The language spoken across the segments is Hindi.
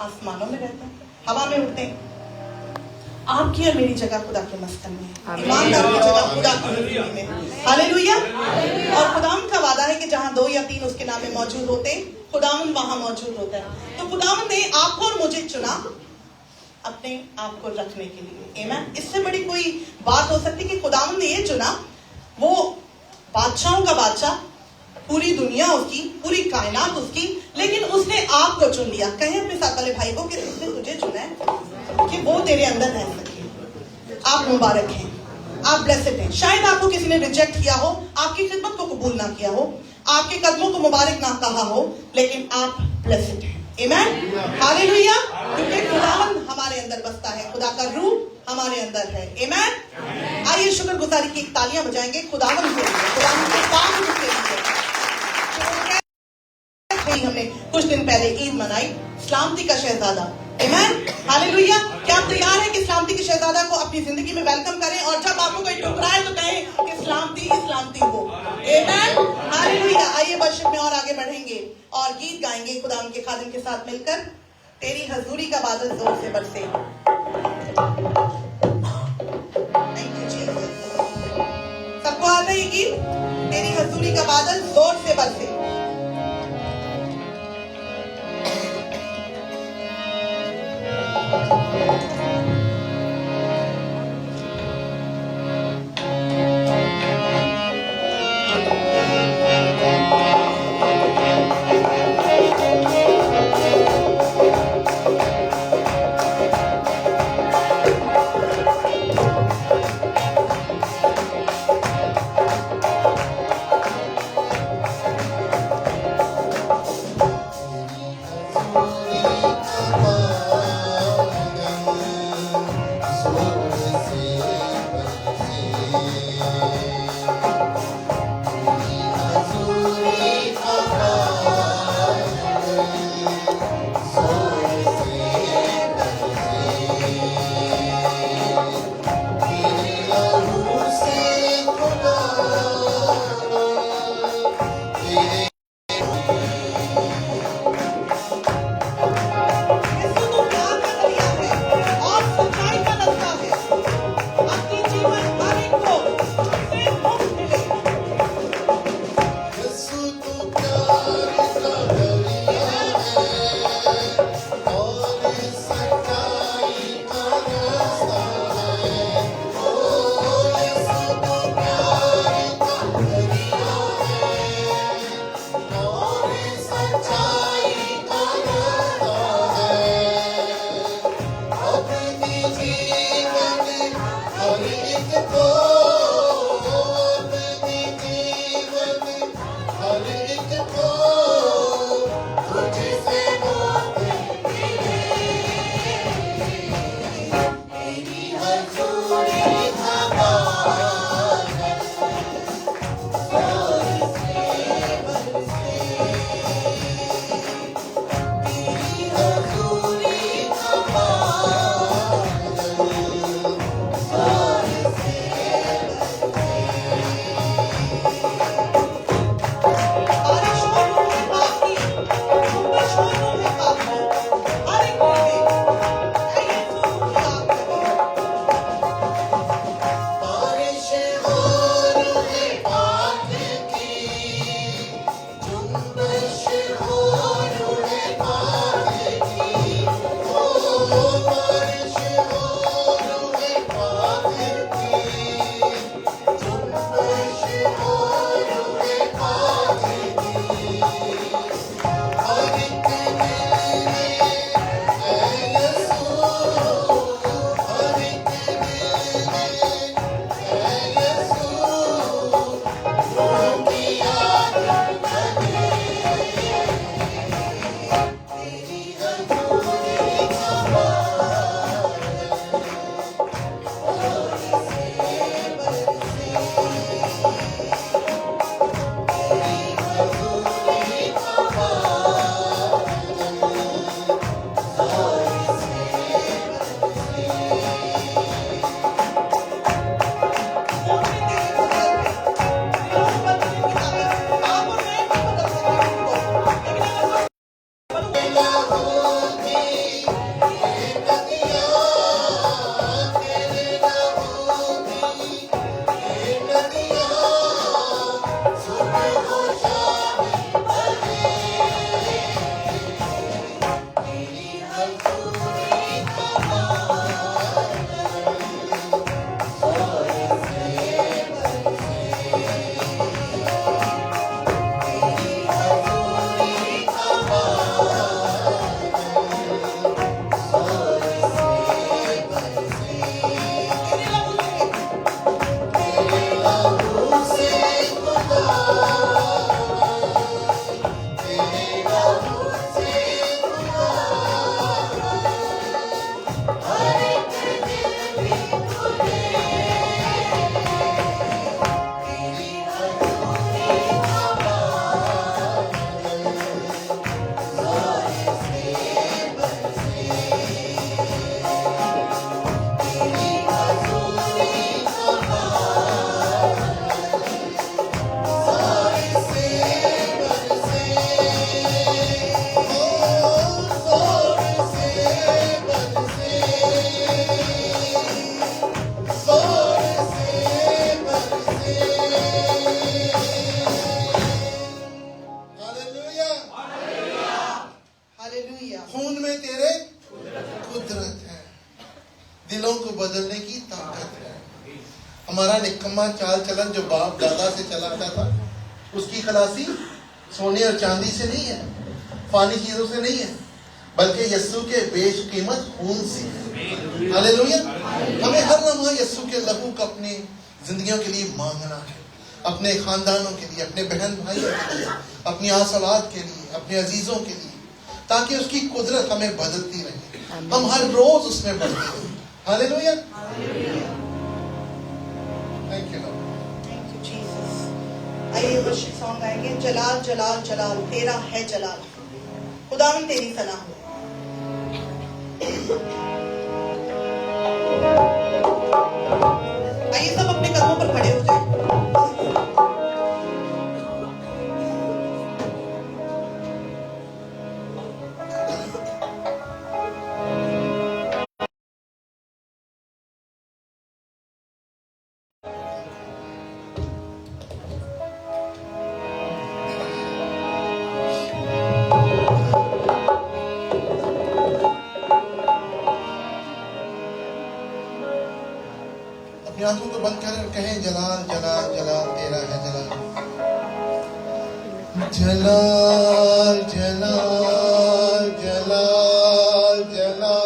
आसमानों में रहते हैं, हवा में उड़ते हैं। आपकी और मेरी जगह खुदा के मस्कन में, ईमानदारों की जगह खुदा की हुजूरी में। हालेलुया। और खुदावंद का वादा है कि जहां 2 या 3 उसके नाम में मौजूद होते, खुदावंद वहां मौजूद होता है। तो खुदावंद ने आपको और मुझे चुना अपने आप को रखने के लिए। आमीन। इससे बड़ी कोई बात हो सकती कि खुदावंद ने ये चुना, वो बादशाहों का बादशाह, पूरी दुनिया उसकी, पूरी कायनात उसकी, लेकिन उसने आपको चुन लिया। कहें अपने साथ वाले भाई को कि उसने तुझे चुना है कि वो तेरे अंदर रह सके। आप मुबारक हैं, आप ब्लेसेड हैं। शायद आपको किसी ने रिजेक्ट किया हो, आपकी खिदमत को कबूल ना किया हो, आपके कदमों को मुबारक ना कहा हो, लेकिन आप ब्लेसेड हैं। आमीन। हालेलुया। क्योंकि खुदावंद हमारे अंदर बसता है, खुदा का रूह हमारे अंदर है। आमीन। आइए शुक्रगुजारी की तालियां बजाएंगे खुदावंद के लिए, खुदावंद के पाक रूह के लिए। हमने कुछ दिन पहले ईद मनाई, सलामती का शहजादा। आमीन। हालेलुया। क्या आप तैयार हैं कि सलामती के शहजादा को अपनी जिंदगी में वेलकम करें, और जब आपको कोई ठुकराए तो कहें कि सलामती सलामती हो। आमीन। हालेलुया। आइए वर्शिप में और आगे बढ़ेंगे और गीत गाएंगे खुदा के खादिम के साथ मिलकर। तेरी हजूरी का बादल जोर से बरसे। Thank you Jesus. सबको आता है ये गीत? तेरी हजूरी का बादल जोर से बरसे। बदलने की ताकत है। हमारा निकम्मा चाल चलन जो बाप दादा से चला आता था, उसकी खलासी सोने और चांदी से नहीं है, फानी चीजों से नहीं है, बल्कि यस्सु के बेशकीमत खून से है। हालेलुया। हमें हर लम्हा यस्सु के लहू का अपनी जिंदगियों के लिए मांगना है, अपने खानदानों के लिए, अपने बहन भाइयों के लिए, अपनी आसलात के लिए, अपने अजीजों के लिए, ताकि उसकी कुदरत हमें बदलती रहे, हम हर रोज उसमें बढ़ते रहें। हालेलुया। Thank you Jesus. आइए वर्शिप सॉन्ग गाएंगे। जलाल जलाल जलाल तेरा है जलाल, खुदावन तेरी सलाह हो। आइए सब अपने कदमों पर खड़े हो जाए। आंखों को बंद करें और कहें जलाल जलाल जलाल तेरा है जलाल, जलाल जलाल जलाल जलाल।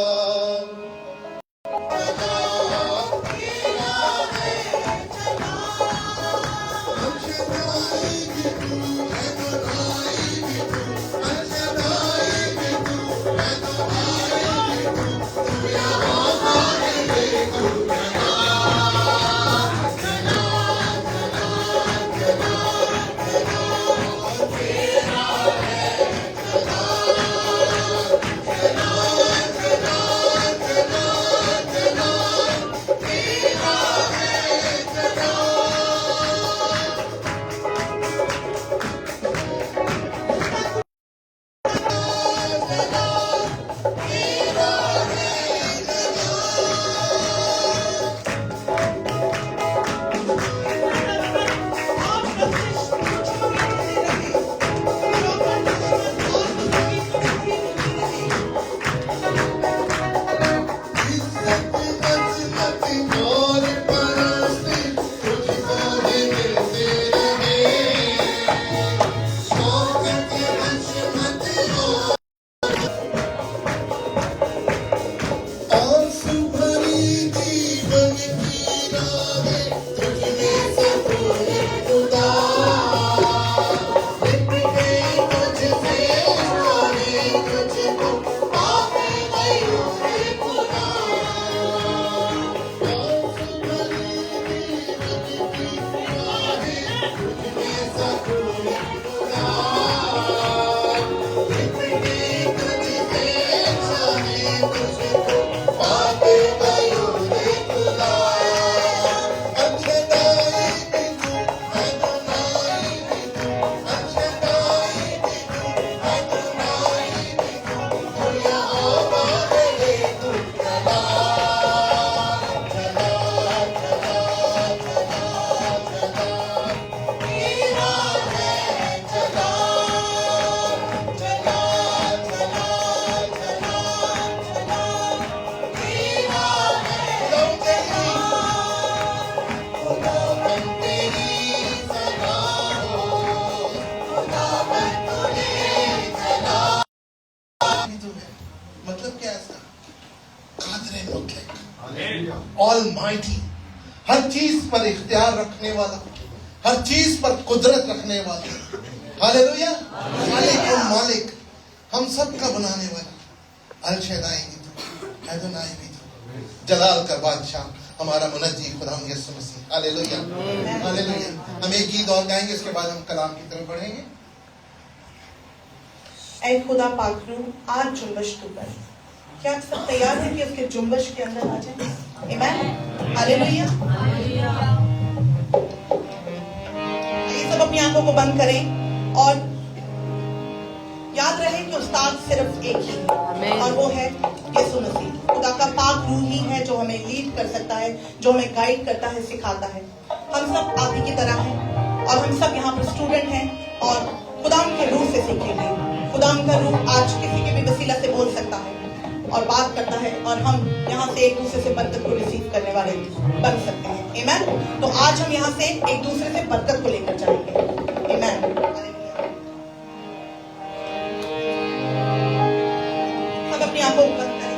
मतलब क्या है? कादिर मुतलक, ऑलमाइटी, हर चीज पर इख्तियार रखने वाला, हर चीज पर कुदरत रखने वाला। हालेलुया। मालिक और मालिक, हम सब का बनाने वाला, अल शदाई भी तो, अदोनाई भी तो, जलाल का बादशाह, हमारा मुनज्जी खुदा यीशु मसीह। Hallelujah hallelujah. हम एक गीत और गाएंगे, इसके बाद हम कलाम की तरफ बढ़ेंगे। ऐ खुदा पाक रूह आज जुम्बश तू कर। क्या आप सब तैयार हैं कि उसके जुम्बश के अंदर आ जाएं? आमीन। हालेलुया। आइए सब अपनी आंखों को बंद करें और याद रहे कि उस्ताद सिर्फ एक ही है और वो है यीशु मसीह। खुदा का पाक रूह ही है जो हमें लीड कर सकता है, जो हमें गाइड करता है, सिखाता है। हम सब आप ही की तरह हैं और हम सब यहाँ पर स्टूडेंट हैं और खुदा के रूह से सीखेंगे। खुदा का रूह आज किसी के भी वसीला से बोल सकता है। और बात करता है और हम यहाँ से एक दूसरे से बरकत को रिसीव करने वाले बन सकते हैं। आमीन। तो आज हम यहाँ से एक दूसरे से बरकत को लेकर जाएंगे। आमीन। हम अपनी आंखों को बंद करें।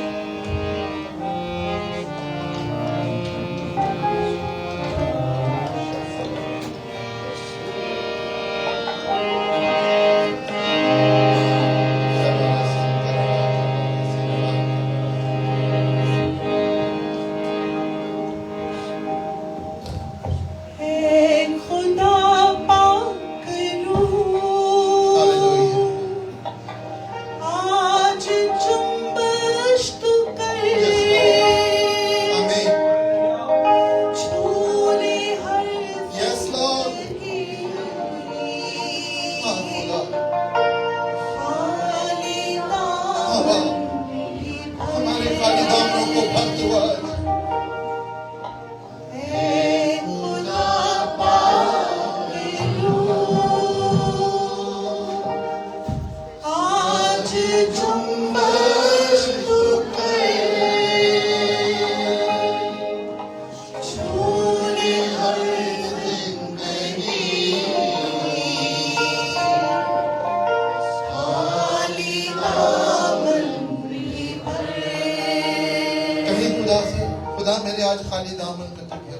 खुदा मेरे आज खाली दामन का तुम है।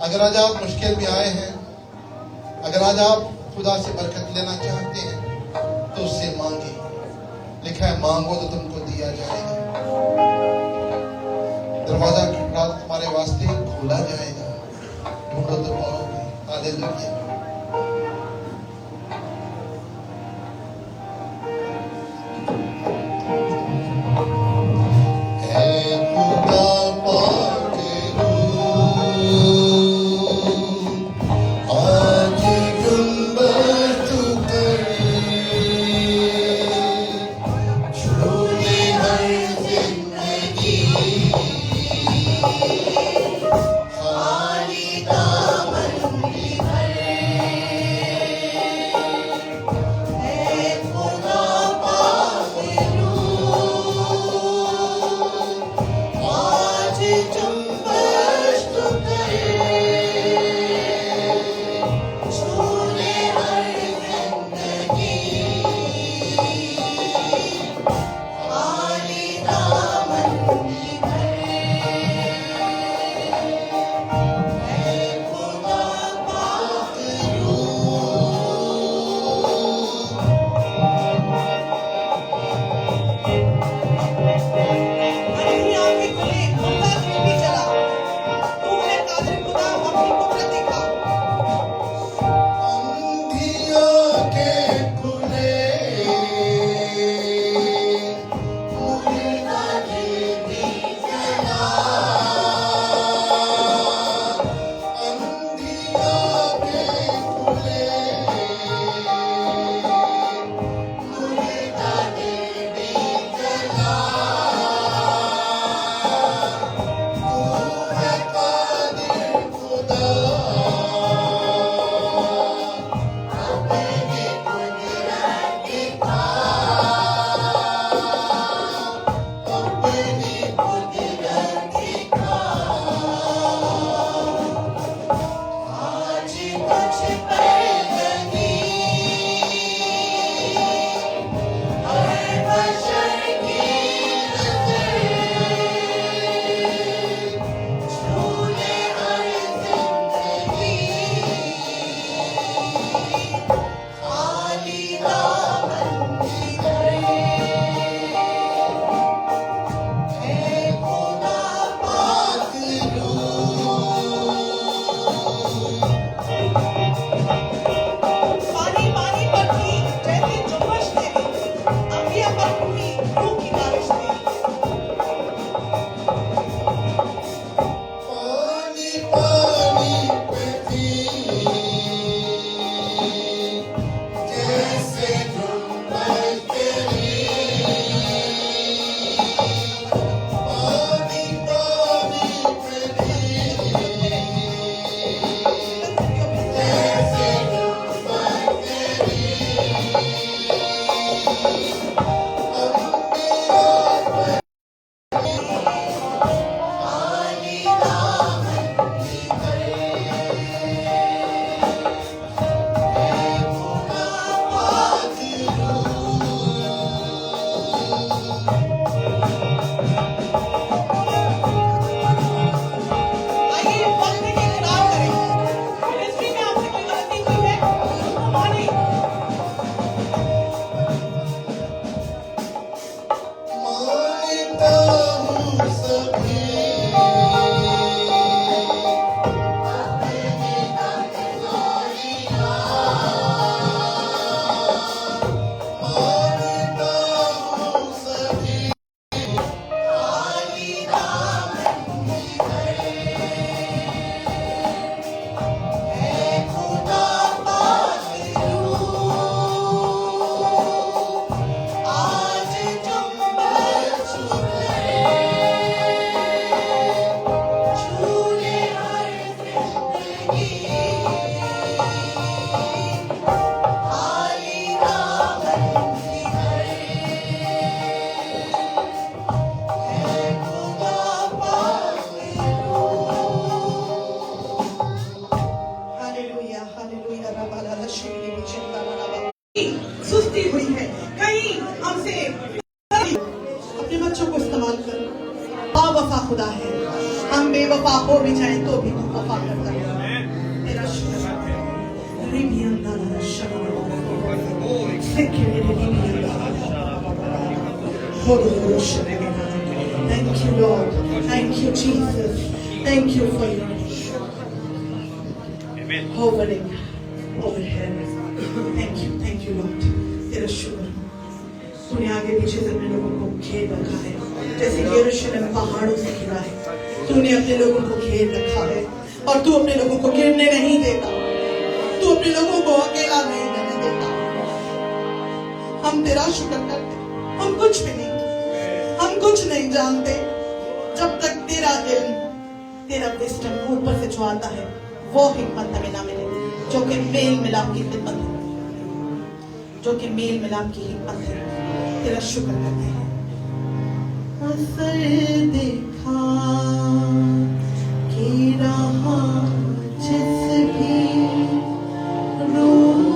अगर आज आप मुश्किल में आए हैं, अगर आज आप खुदा से बरकत लेना चाहते हैं तो उससे मांगे। लिखा है मांगो तो तुमको दिया जाएगा। दरवाजा रात तुम्हारे वास्ते खोला जाएगा। ढूंढो तो पाओगे। हालेलुया। तुम हम बेवफा हो भी जाए तो भी तू वफा करता है। तेरा शुक्र है। Thank you, Lord. Thank you, Jesus. Thank you for your hovering overhead. Thank you, Lord. तेरा शुक्र है। तूने आगे पीछे से अपने लोगों को घेर रखा है, जैसे यरूशलेम पहाड़ों से घिरा है। तूने अपने लोगों को घेर रखा है और तू अपने लोगों को गिरने नहीं देता। तू अपने लोगों को अकेला नहीं रहने देता। हम तेरा शुक्र करते, हम कुछ भी नहीं, हम कुछ नहीं जानते जब तक तेरा इल्म, तेरा विस्डम ऊपर से जो आता है वो हिम्मत हमें ना मिले, जो कि मेल मिलाप की खिदमत है, जो कि मेल मिलाप की हिम्मत है। तेरा शुक्र करते हैं। असर देखा कि रहा जिस भी रूप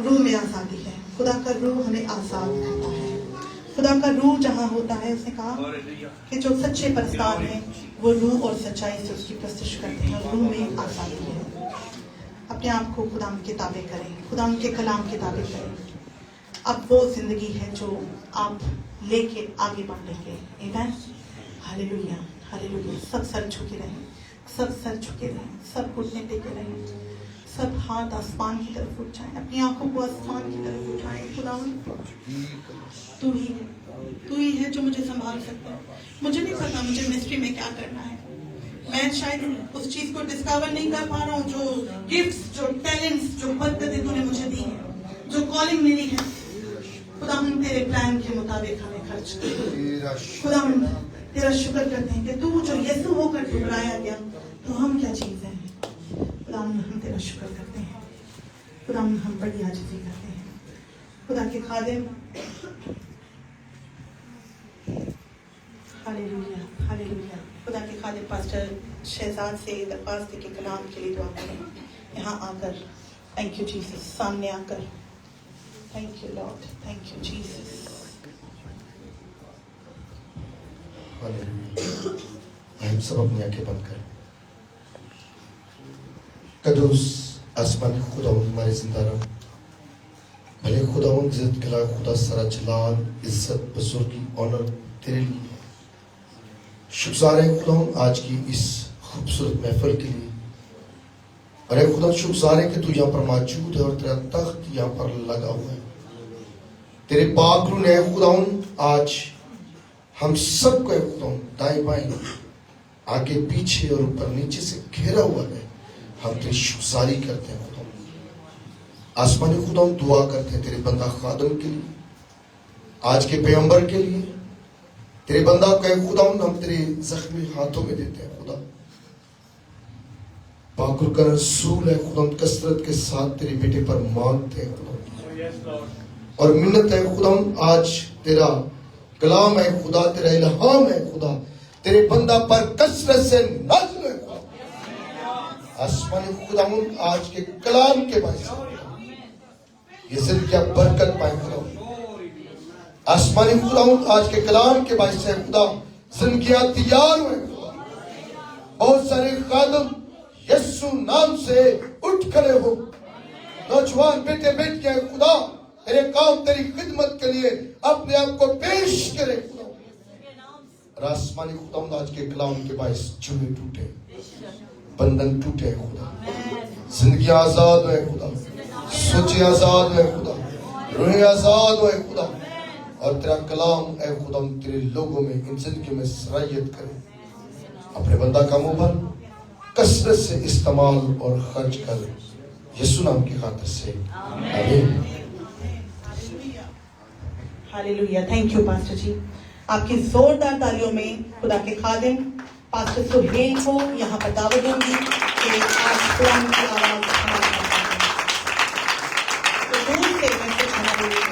रूह में आजादी है। खुदा का रूह हमें आजाद करता है। खुदा का रूह जहाँ होता है, उसने कहा कि जो सच्चे परस्तार हैं वो रूह और सच्चाई से उसकी प्रस्तुति करते हैं। रूह में आजादी है। अपने आप को खुदा के ताबे करें, खुदा के कलाम के ताबे करें। अब वो जिंदगी है जो आप लेके आगे बढ़ेंगे। आमीन, हालेलुया, हालेलुया। सब सर झुके रहें, सब सर झुके रहें, सब घुटने टेके रहें, सब हाथ आसमान की तरफ उठ जाएं, अपनी आंखों को आसमान की तरफ उठाएं। खुदा तू ही है जो मुझे संभाल सकता है। मुझे नहीं पता मुझे मिस्ट्री में क्या करना है। मैं शायद उस चीज को डिस्कवर नहीं कर पा रहा हूँ, जो गिफ्ट्स, जो टैलेंट्स, जो बरकतें तूने मुझे दी है, जो कॉलिंग मिली है। खुदा हम तेरे प्लान के मुताबिक हमें खर्च कर। खुदा हम तेरा शुक्र करते हैं कि तू जो यीशु होकर ठुकराया गया, तो हम क्या चीज है। खुदा हम तेरा शुक्र करते हैं। खुदा हम बड़ी आजिज़ी करते हैं। खुदा के खादिम, हालेलुया, हालेलुया। खुदा के खादिम पास्टर शहजाद से दरख्वास्त के कलाम के लिए दुआ करें। यहाँ आकर, थैंक यू जीसस, सामने आकर, thank you Lord, thank you Jesus. Hallelujah. हम सब अपनी आंखें बंद करें। कदूस आसमानी खुदावंद हमारे जिंदा रहो। भले खुदावंद इज्जत के लायक खुदा, सारा जलाल, इज्जत, बुजुर्गी, ऑनर तेरे लिए। शुक्र है खुदावंद आज की इस खूबसूरत महफिल के लिए। अरे खुदा शुक्र है कि तू यहाँ पर मौजूद है और तेरा तख्त यहाँ पर लगा हुआ है। तेरे पाक रूह ने खुदावंद आज हम सबको खुदावंद दाएं बाएं, आगे पीछे और ऊपर नीचे से घेरा हुआ है। हम तेरी शुक्रगुजारी करते हैं खुदावंद। आसमानी खुदावंद दुआ करते हैं तेरे बंदा खादम के लिए, आज के पैगंबर के लिए। तेरे बंदा का खुदावंद हम तेरे जख्मी हाथों में देते हैं खुदा। पाकुर का रसूल है खुदावंद, कसरत के साथ तेरे बेटे पर मांगते हैं खुदावंद और मिन्नत है खुदावंद। आज तेरा कलाम है खुदा, तेरा इल्हाम है खुदा, तेरे बंदा पर कसरत से नाज़िल है खुदा। आसमानी खुदावंद आज के कलाम के बायस ये जिंदगी बरकत पाए खुदा। आसमानी खुदावंद आज के कलाम के बायस है खुदा, जिंदगियां तैयार हुए खुदा। बहुत सारे खादम यीशु नाम से उठ खड़े हो, नौजवान बेटे बेटियां खुदा तेरे काम तेरी खिदमत के लिए अपने आप को पेश करे खुदा। आसमानी खुदा आज के कलाम के बायस जुए टूटे, बंधन टूटे खुदा, जिंदगी आजाद है खुदा, सोचे आजाद है खुदा, रूह आजाद है खुदा। और तेरा कलाम है खुदा तेरे लोगों में, इन जिंदगी में सराहियत करे। अपने बंदा का मुंह भर कसरत से इस्तेमाल और खर्च कर, यीशु नाम की खातिर से आमीन। हालेलुया। थैंक यू पास्टर जी। आपकी जोरदार तालियों में खुदा के खादिम पास्टर सुहेल को यहाँ पर दावत दूंगी कि आज कुरान की आवाज हमारे तो दूर से मैं कुछ हमारे लिए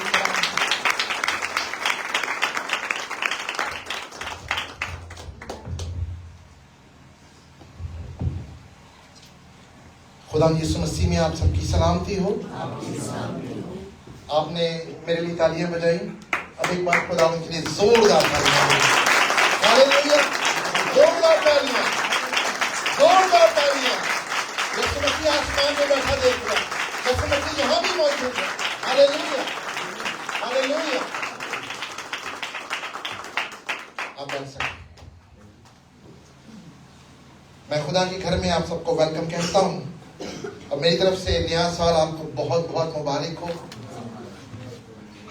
खुदा यीशु मसीह में आप सबकी सलामती हो। आपने मेरे लिए तालियां बजाई। अब एक बार खुदा उनके लिए जोरदार तालियां, हालेलुया, जोरदार तालियां, जोरदार तालियां। यीशु मसीह आसमान में बैठा देख रहा, यीशु मसीह यहाँ भी मौजूद है। Hallelujah, hallelujah. आप बैठ सकते। मैं खुदा के घर में आप सबको वेलकम कहता हूँ और मेरी तरफ से नया साल आपको बहुत बहुत मुबारक हो।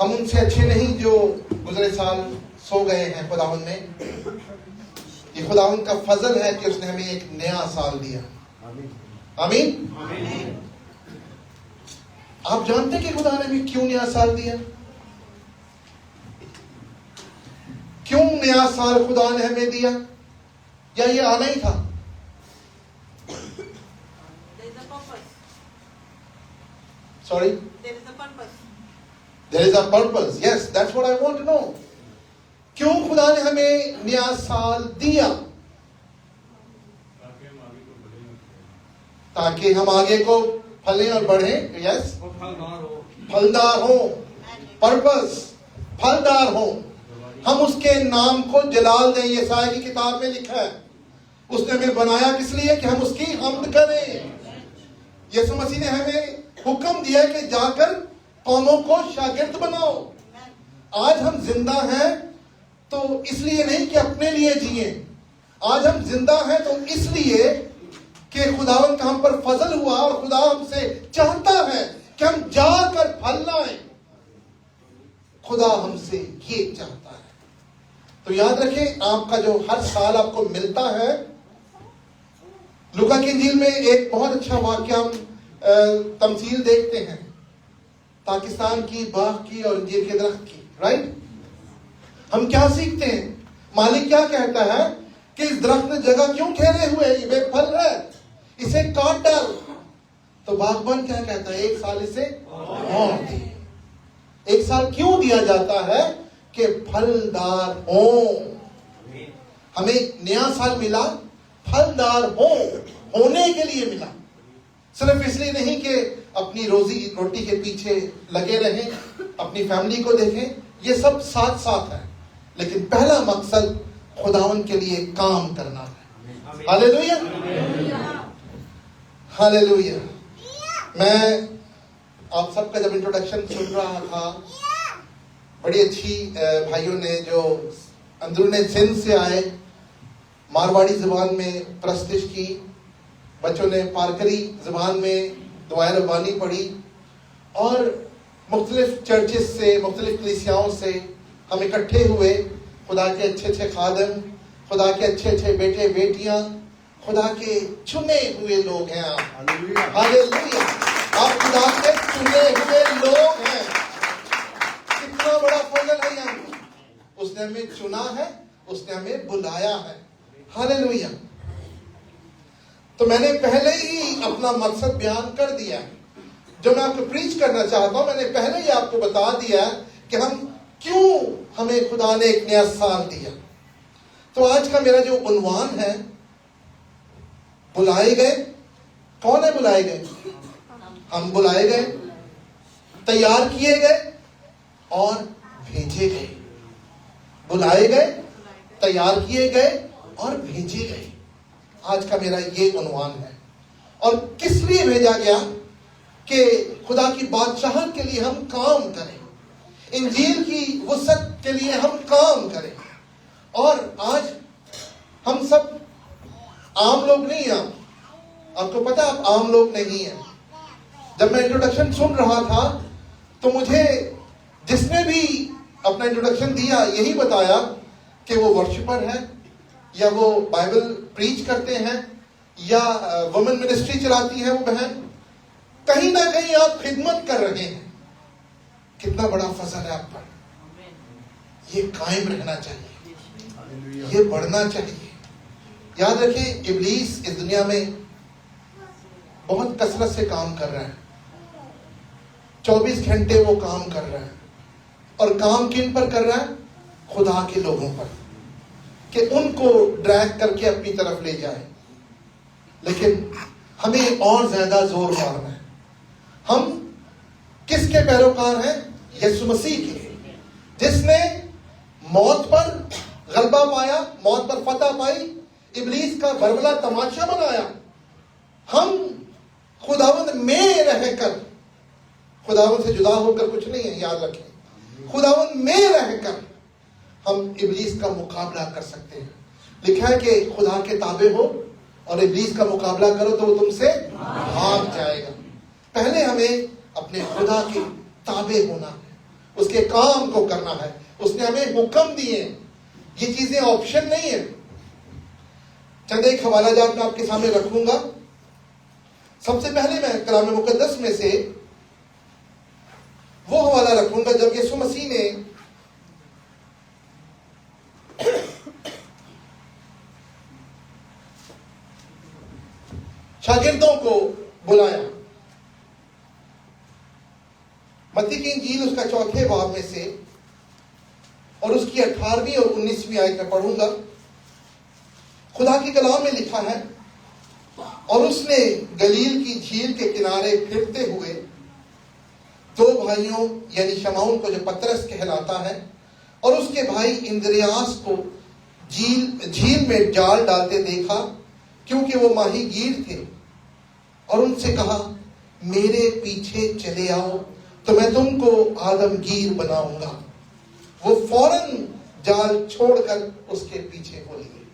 हम उनसे अच्छे नहीं जो गुजरे साल सो गए हैं खुदावंद में। ये खुदावंद का फजल है कि उसने हमें एक नया साल दिया। आमीन। आप जानते हैं कि खुदा ने हमें क्यों नया साल दिया? क्यों नया साल खुदा ने हमें दिया? या ये आना ही था? Sorry? There is a purpose. There is a purpose. Yes, that's what I want to know. क्यों खुदा ने हमें नया साल दिया? ताकि हम आगे को फलें और बढ़ें। यस, फलदार हो। पर्पस, फलदार हो। हम उसके नाम को जलाल दें। यशायाह की किताब में लिखा है उसने हमें बनाया किस लिए? कि हम उसकी हम्द करें। यीशु मसीह ने हमें हुक्म दिया कि जाकर कौमों को शागिर्द बनाओ। आज हम जिंदा हैं तो इसलिए नहीं कि अपने लिए जिए। आज हम जिंदा हैं तो इसलिए कि खुदावंद का हम पर फजल हुआ और खुदा हमसे चाहता है कि हम जाकर फल लाएं। खुदा हमसे ये चाहता है। तो याद रखें, आपका जो हर साल आपको मिलता है, लूका की इंजील में एक बहुत अच्छा वाक्य हम तमसील देखते हैं पाकिस्तान की, बाग की और अंजीर के दरख्त की। राइट? हम क्या सीखते हैं? मालिक क्या कहता है कि इस दरख्त ने जगह क्यों घेरे हुए, ये बेफल है, इसे काट डाल। तो बागबान क्या कहता है? एक साल इसे और दे। एक साल क्यों दिया जाता है? कि फलदार हो। हमें नया साल मिला फलदार होने के लिए मिला। सिर्फ इसलिए नहीं कि अपनी रोजी रोटी के पीछे लगे रहें, अपनी फैमिली को देखें, ये सब साथ साथ है। लेकिन पहला मकसद खुदावन के लिए काम करना है। Hallelujah, hallelujah. मैं आप सबका जब इंट्रोडक्शन सुन रहा था, बड़ी अच्छी भाइयों ने जो अंदरूनी सिंध से आए मारवाड़ी ज़बान में प्रस्तुत की, बच्चों ने पारकरी ज़बान में दुआएं रब्बानी पढ़ी, और मुख्तलिफ चर्चेस से, मुख्तलिफ कलीसियाओं से हम इकट्ठे हुए। खुदा के अच्छे अच्छे खादम, खुदा के अच्छे अच्छे बेटे बेटियां, खुदा के चुने हुए लोग हैं आप। हालेलुया, आप खुदा के चुने हुए लोग हैं। कितना बड़ा फजल है यहाँ, उसने हमें चुना है, उसने हमें बुलाया है। हालेलुया। तो मैंने पहले ही अपना मकसद बयान कर दिया, जो मैं आपको प्रीच करना चाहता हूं। मैंने पहले ही आपको बता दिया कि हमें खुदा ने एक नया साल दिया। तो आज का मेरा जो उन्वान है, बुलाए गए। कौन है बुलाए गए? हम बुलाए गए, तैयार किए गए और भेजे गए। बुलाए गए, तैयार किए गए और भेजे गए। आज का मेरा ये उन्वान है। और किस लिए भेजा गया? कि खुदा की बादशाहत के लिए हम काम करें, इंजील की वसअत के लिए हम काम करें। और आज हम सब आम लोग नहीं हैं। आपको पता आप आम लोग नहीं हैं। जब मैं इंट्रोडक्शन सुन रहा था तो मुझे जिसने भी अपना इंट्रोडक्शन दिया यही बताया कि वो वर्शिपर है, या वो बाइबल प्रीच करते हैं, या वुमेन मिनिस्ट्री चलाती है वो बहन। कहीं ना कहीं आप खिदमत कर रहे हैं। कितना बड़ा फजल है आप पर। ये कायम रहना चाहिए, ये बढ़ना चाहिए। याद रखें, इब्लीस इस दुनिया में बहुत कसरत से काम कर रहा है। 24 घंटे वो काम कर रहा है। और काम किन पर कर रहा है? खुदा के लोगों पर, कि उनको ड्रैग करके अपनी तरफ ले जाए। लेकिन हमें और ज्यादा जोर मारना है। हम किसके पैरोकार हैं? यीशु मसीह के, जिसने मौत पर गलबा पाया, मौत पर फतह पाई, इब्लीस का भरबला तमाशा बनाया। हम खुदावंद में रहकर, खुदावंद से जुदा होकर कुछ नहीं है, याद रखें। खुदावंद में रहकर हम इब्लीस का मुकाबला कर सकते हैं। लिखा है कि खुदा के ताबे हो और इब्लीस का मुकाबला करो तो वो तुमसे भाग जाएगा। पहले हमें अपने खुदा के ताबे होना है, उसके काम को करना है। उसने हमें हुक्म दिए, ये चीजें ऑप्शन नहीं है। चंद एक हवाला जात मैं आपके सामने रखूंगा। सबसे पहले मैं कलाम मुकद्दस में से वो हवाला रखूंगा जब यीशु मसीह ने शागिर्दों को बुलाया। मत्ती की इंजील उसका 4 बाब में से और उसकी 18वीं और 19वीं आयत में पढ़ूंगा। खुदा की कलाम में लिखा है, और उसने गलील की झील के किनारे फिरते हुए 2 भाइयों यानी शमौन को, जो पतरस कहलाता है, और उसके भाई इंद्रियास को झील में जाल डालते देखा, क्योंकि वो माहीगीर थे। और उनसे कहा, मेरे पीछे चले आओ तो मैं तुमको आदमगीर बनाऊंगा। वो फौरन जाल छोड़कर उसके पीछे हो लिए।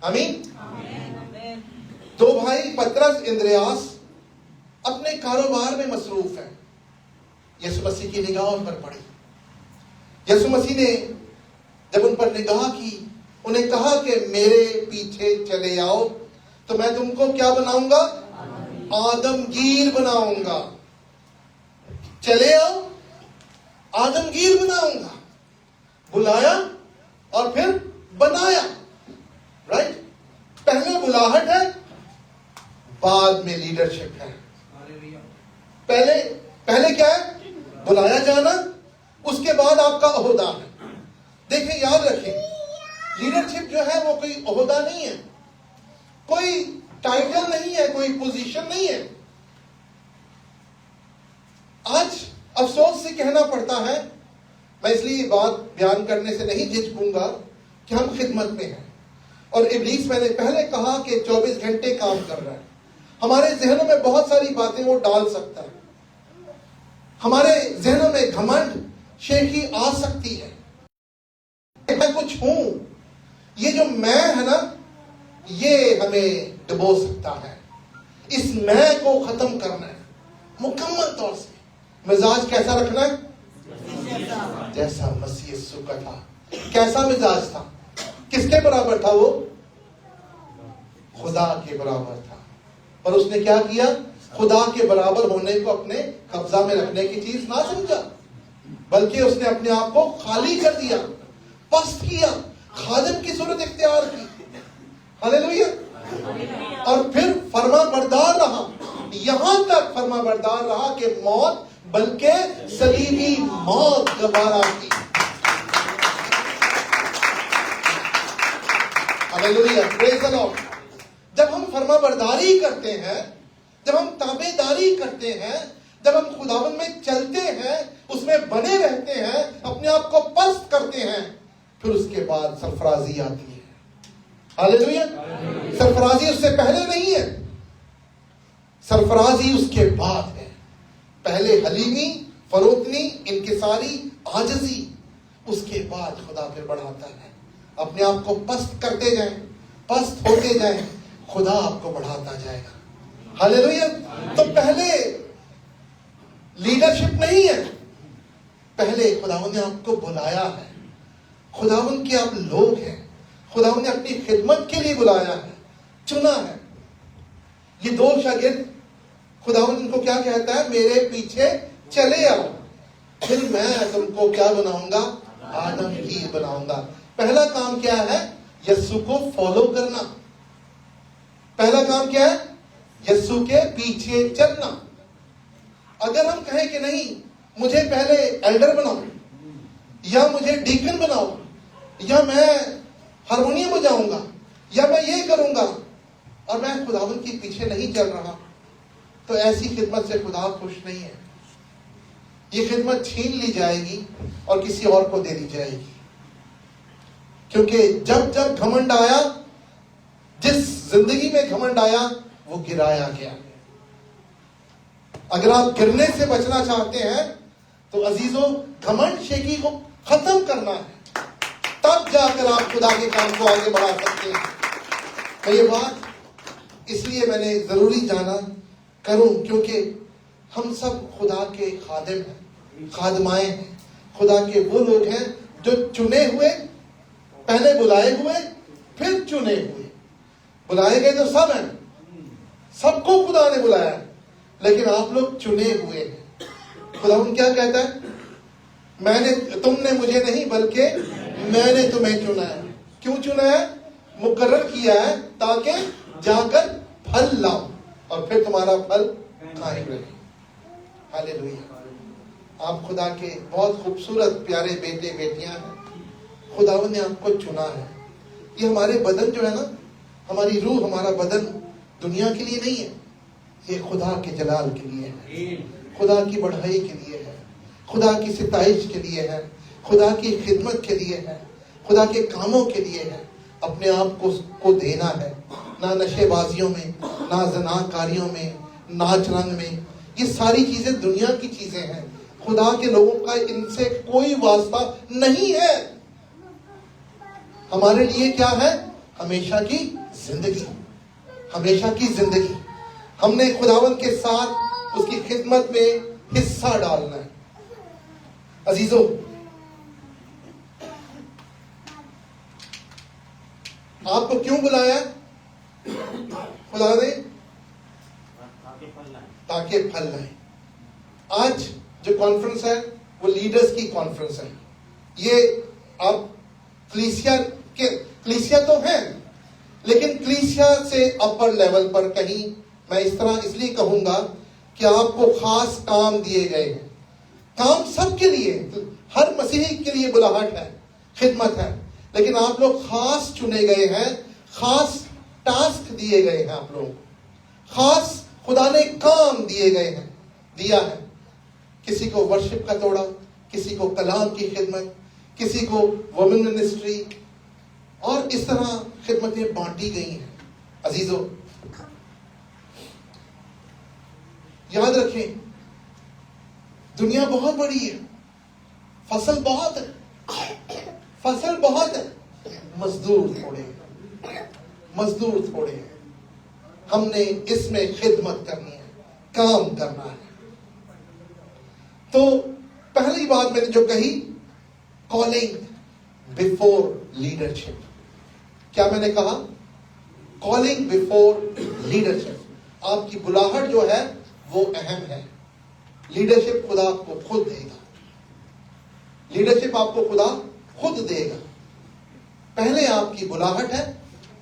आमीन। 2 भाई पतरस इंद्रियास अपने कारोबार में मसरूफ हैं। यीशु मसीह की निगाह उन पर पड़ी। यीशु मसीह ने जब उन पर निगाह की, उन्हें कहा कि मेरे पीछे चले आओ तो मैं तुमको क्या बनाऊंगा? आदमगीर बनाऊंगा। चले आओ, आदमगीर बनाऊंगा। बुलाया और फिर बनाया। राइट? पहले बुलाहट है, बाद में लीडरशिप है। पहले क्या है? बुलाया जाना, उसके बाद आपका ओहदा है। देखिए, याद रखें, लीडरशिप जो है वो कोई ओहदा नहीं है, कोई टाइटल नहीं है, कोई पोजीशन नहीं है। आज अफसोस से कहना पड़ता है, मैं इसलिए बात बयान करने से नहीं झिझकूंगा, कि हम खिदमत में हैं। और इब्लीस, मैंने पहले कहा कि 24 घंटे काम कर रहा है। हमारे जहनों में बहुत सारी बातें वो डाल सकता है। हमारे जहनों में घमंड, शेखी आ सकती है। मैं कुछ हूं, ये जो मैं है ना, ये हमें डुबो सकता है। इस मैं को खत्म करना है मुकम्मल तौर से। मिजाज कैसा रखना है? जैसा मसीह यीशु का था। कैसा मिजाज था? किसके बराबर था वो? खुदा के बराबर था। और उसने क्या किया? खुदा के बराबर होने को अपने कब्जा में रखने की चीज ना समझा, बल्कि उसने अपने आप को खाली कर दिया, पस्त किया, खादिम की सूरत इख्तियार की। हालेलुया। और फिर फर्मा बरदार रहा, यहां तक फर्मा बरदार रहा कि मौत, बल्कि सलीबी मौत गवारा की। Hallelujah, praise the Lord. जब हम फर्मा बरदारी करते हैं, जब हम ताबेदारी करते हैं, जब हम खुदावन में चलते हैं, उसमें बने रहते हैं, अपने आप को पस्त करते हैं, फिर उसके बाद सरफराजी आती है। हालेलुया। सरफराजी उससे पहले नहीं है, सरफराजी उसके बाद है। पहले हलीमी, फरोतनी, इनकिसारी, आजिजी, उसके बाद खुदा फिर बढ़ाता है। अपने आप को पस्त करते जाएं, पस्त होते जाएं, खुदा आपको बढ़ाता जाएगा। हालेलुया। तो पहले लीडरशिप नहीं है, पहले खुदावन ने आपको बुलाया है। खुदावन के आप लोग हैं। खुदावन ने अपनी खिदमत के लिए बुलाया है, चुना है। ये दो शागिर्द, खुदावन इनको क्या कहता है? मेरे पीछे चले आओ, फिर मैं तुमको क्या बनाऊंगा? आदम की बनाऊंगा। पहला काम क्या है? यीशु को फॉलो करना। पहला काम क्या है? यीशु के पीछे चलना। अगर हम कहें कि नहीं, मुझे पहले एल्डर बनाओ, या मुझे डीकन बनाओ, या मैं हारमोनियम बजाऊंगा, या मैं ये करूंगा, और मैं खुदावन के पीछे नहीं चल रहा, तो ऐसी खिदमत से खुदा खुश नहीं है। ये खिदमत छीन ली जाएगी और किसी और को दे दी जाएगी। क्योंकि जब जब घमंड आया, जिस जिंदगी में घमंड आया, वो गिराया गया। अगर आप गिरने से बचना चाहते हैं तो अजीजों, घमंड शेखी को खत्म करना है, तब जाकर आप खुदा के काम को आगे बढ़ा सकते हैं। तो ये बात इसलिए मैंने जरूरी जाना करूं, क्योंकि हम सब खुदा के खादिम हैं, खादमाएं हैं। खुदा के वो लोग हैं जो चुने हुए, पहले बुलाए हुए, फिर चुने हुए। बुलाए गए तो सब हैं, सबको खुदा ने बुलाया, लेकिन आप लोग चुने हुए हैं। खुदा क्या कहता है? तुमने मुझे नहीं, बल्कि मैंने तुम्हें चुना है। क्यों चुना है? मुकर्रर किया है ताकि जाकर फल लाओ और फिर तुम्हारा फल कायम रहे। हालेलुया। आप खुदा के बहुत खूबसूरत प्यारे बेटे बेटियां हैं। खुदावन ने आपको चुना है। ये हमारे बदन जो है ना, हमारी रूह, हमारा बदन दुनिया के लिए नहीं है, ये खुदा के जलाल के लिए है, खुदा की बढ़ाई के लिए है, खुदा की सिताइश के लिए है, खुदा की खिदमत के लिए है, खुदा के कामों के लिए है। अपने आप को देना है, ना नशेबाजियों में, ना ज़नाकारियों में, नाच रंग में। ये सारी चीजें दुनिया की चीजें हैं। खुदा के लोगों का इनसे कोई वास्ता नहीं है। हमारे लिए क्या है? हमेशा की जिंदगी, हमेशा की जिंदगी। हमने खुदावन के साथ उसकी खिदमत में हिस्सा डालना है। अजीजों, आपको क्यों बुलाया खुदा ने? ताकि फल लाए। आज जो कॉन्फ्रेंस है वो लीडर्स की कॉन्फ्रेंस है। ये आप क्लीसिया तो है, लेकिन क्लीसिया से अपर लेवल पर कहीं, मैं इस तरह इसलिए कहूंगा कि आपको खास काम दिए गए हैं। काम सबके लिए, हर मसीही के लिए बुलाहट है, खिदमत है, लेकिन आप लोग खास चुने गए हैं, खास टास्क दिए गए हैं। आप लोग खास खुदा ने काम दिया है। किसी को वर्शिप का तोड़ा, किसी को कलाम की खिदमत, किसी को वुमेन मिनिस्ट्री, और इस तरह खिदमतें बांटी गई हैं। अजीजों, याद रखें, दुनिया बहुत बड़ी है, फसल बहुत है, फसल बहुत है, मजदूर थोड़े हैं, मजदूर थोड़े हैं। हमने इसमें खिदमत करनी है, काम करना है। तो पहली बात मैंने जो कही, कॉलिंग बिफोर लीडरशिप। क्या मैंने कहा? Calling before leadership. आपकी बुलाहट जो है वो अहम है। लीडरशिप खुदा आपको खुद देगा, लीडरशिप आपको खुदा खुद देगा। पहले आपकी बुलाहट है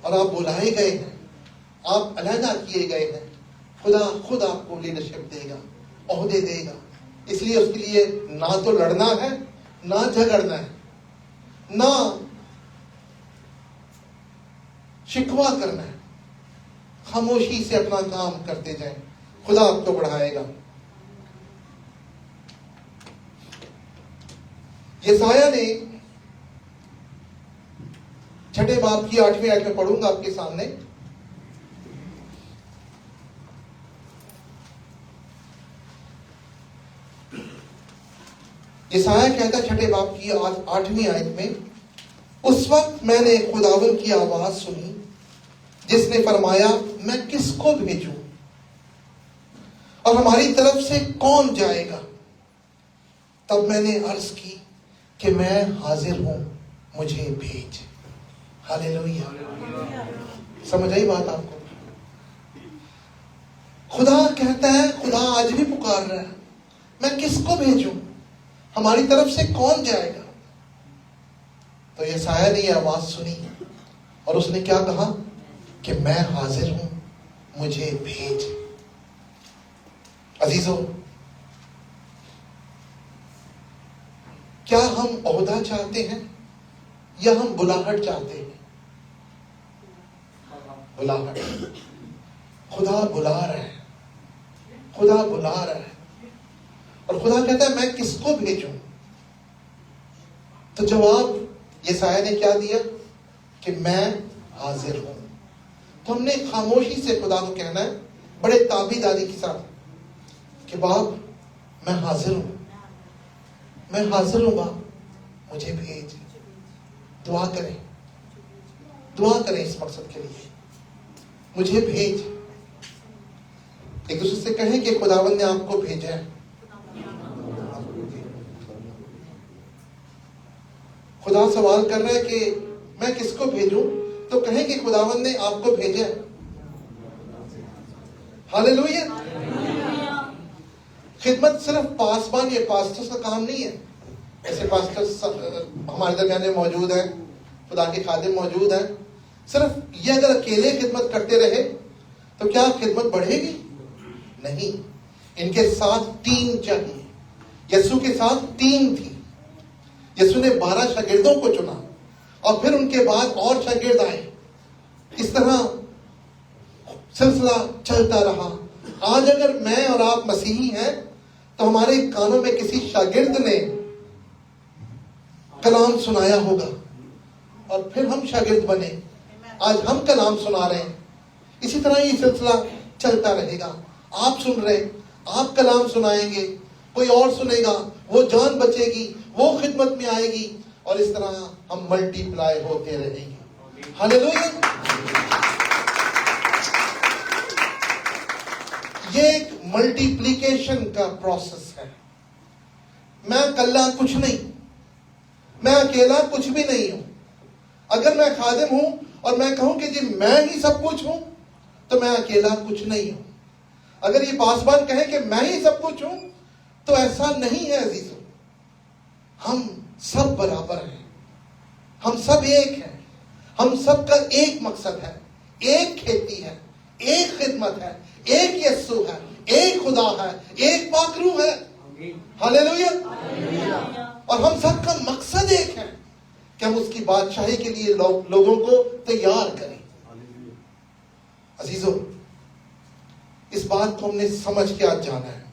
और आप बुलाए गए हैं, आप अलहदा किए गए हैं। खुदा खुद आपको लीडरशिप देगा, ओहदे देगा। इसलिए उसके लिए ना तो लड़ना है, ना झगड़ना है, ना शिकवा करना है। खामोशी से अपना काम करते जाएं, खुदा आपको बढ़ाएगा। यशायाह ने 6 बाब की 8वीं आयत में पढ़ूंगा आपके सामने। यशायाह कहता 6 बाब की 8वीं आयत में, उस वक्त मैंने खुदावन की आवाज सुनी जिसने फरमाया, मैं किसको भेजूं और हमारी तरफ से कौन जाएगा? तब मैंने अर्ज की कि मैं हाजिर हूं, मुझे भेज। हालेलुया। समझ आई बात आपको? खुदा कहता है, खुदा आज भी पुकार रहा है, मैं किसको भेजूं, हमारी तरफ से कौन जाएगा? तो यशायाह ने यह आवाज सुनी और उसने क्या कहा कि मैं हाजिर हूं, मुझे भेज। अजीजों, क्या हम ओहदा चाहते हैं या हम बुलाहट चाहते हैं? बुलाहट। खुदा बुला रहा है, खुदा बुला रहा है और खुदा कहता है मैं किसको भेजूं? तो जवाब यशायाह ने क्या दिया कि मैं हाजिर हूं। तो हमने खामोशी से खुदा को कहना है, बड़े ताबीदारी के साथ, कि बाप मैं हाजिर हूं, मैं हाजिर हूं बाप, मुझे भेज। दुआ करें, दुआ करें इस मकसद के लिए, मुझे भेज। एक दूसरे से कहें कि खुदावंद ने आपको भेजा है। खुदा सवाल कर रहा है कि मैं किसको भेजूं, तो कहें कि खुदावंद ने आपको भेजा है। हालेलुया। खिदमत सिर्फ पासवान या पास्टर्स का काम नहीं है। ऐसे पास्टर्स हमारे दरमियान में मौजूद हैं, खुदा के खादिम मौजूद हैं। सिर्फ ये अगर अकेले खिदमत करते रहे तो क्या खिदमत बढ़ेगी? नहीं। इनके साथ टीम चाहिए। यीशु के साथ टीम थी। यीशु ने 12 शागिर्दों को चुना और फिर उनके बाद और शागिर्द आए। इस तरह सिलसिला चलता रहा। आज अगर मैं और आप मसीही हैं तो हमारे कानों में किसी शागिर्द ने कलाम सुनाया होगा और फिर हम शागिर्द बने। आज हम कलाम सुना रहे हैं। इसी तरह ये सिलसिला चलता रहेगा। आप सुन रहे, आप कलाम सुनाएंगे, कोई और सुनेगा, वो जान बचेगी, वो खिदमत में आएगी और इस तरह हम मल्टीप्लाई होते रहेंगे। हालेलुया। ये एक मल्टीप्लिकेशन का प्रोसेस है। मैं अकेला कुछ नहीं, मैं अकेला कुछ भी नहीं हूं। अगर मैं खादिम हूं और मैं कहूं कि जी मैं ही सब कुछ हूं तो मैं अकेला कुछ नहीं हूं। अगर ये पासवान कहे कि मैं ही सब कुछ हूं तो ऐसा नहीं है अजीजों। हम सब बराबर हैं, हम सब एक हैं, हम सब का एक मकसद है, एक खेती है, एक खिदमत है, एक यीशु है, एक खुदा है, एक पाकरू है। हालेलुया। और हम सब का मकसद एक है कि हम उसकी बादशाही के लिए लोगों को तैयार करें। अजीजों, इस बात को हमने समझ के आज जाना है।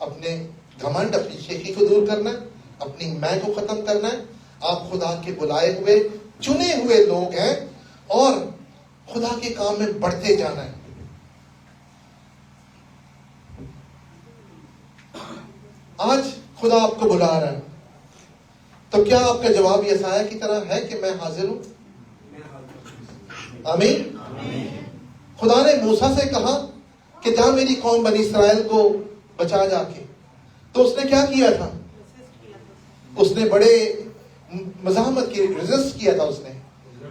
अपने घमंड, अपनी शेखी को दूर करना है, अपनी मैं को खत्म करना है। आप खुदा के बुलाए हुए चुने हुए लोग हैं और खुदा के काम में बढ़ते जाना है। आज खुदा आपको बुला रहा है, तो क्या आपका जवाब यसाया की तरह है कि मैं हाजिर हूं? आमीन। खुदा ने मूसा से कहा कि जा मेरी कौम बनी इस्राएल को बचा जाके, तो उसने क्या किया था? उसने बड़े मज़ाहमत की, रेजिस्ट किया था। उसने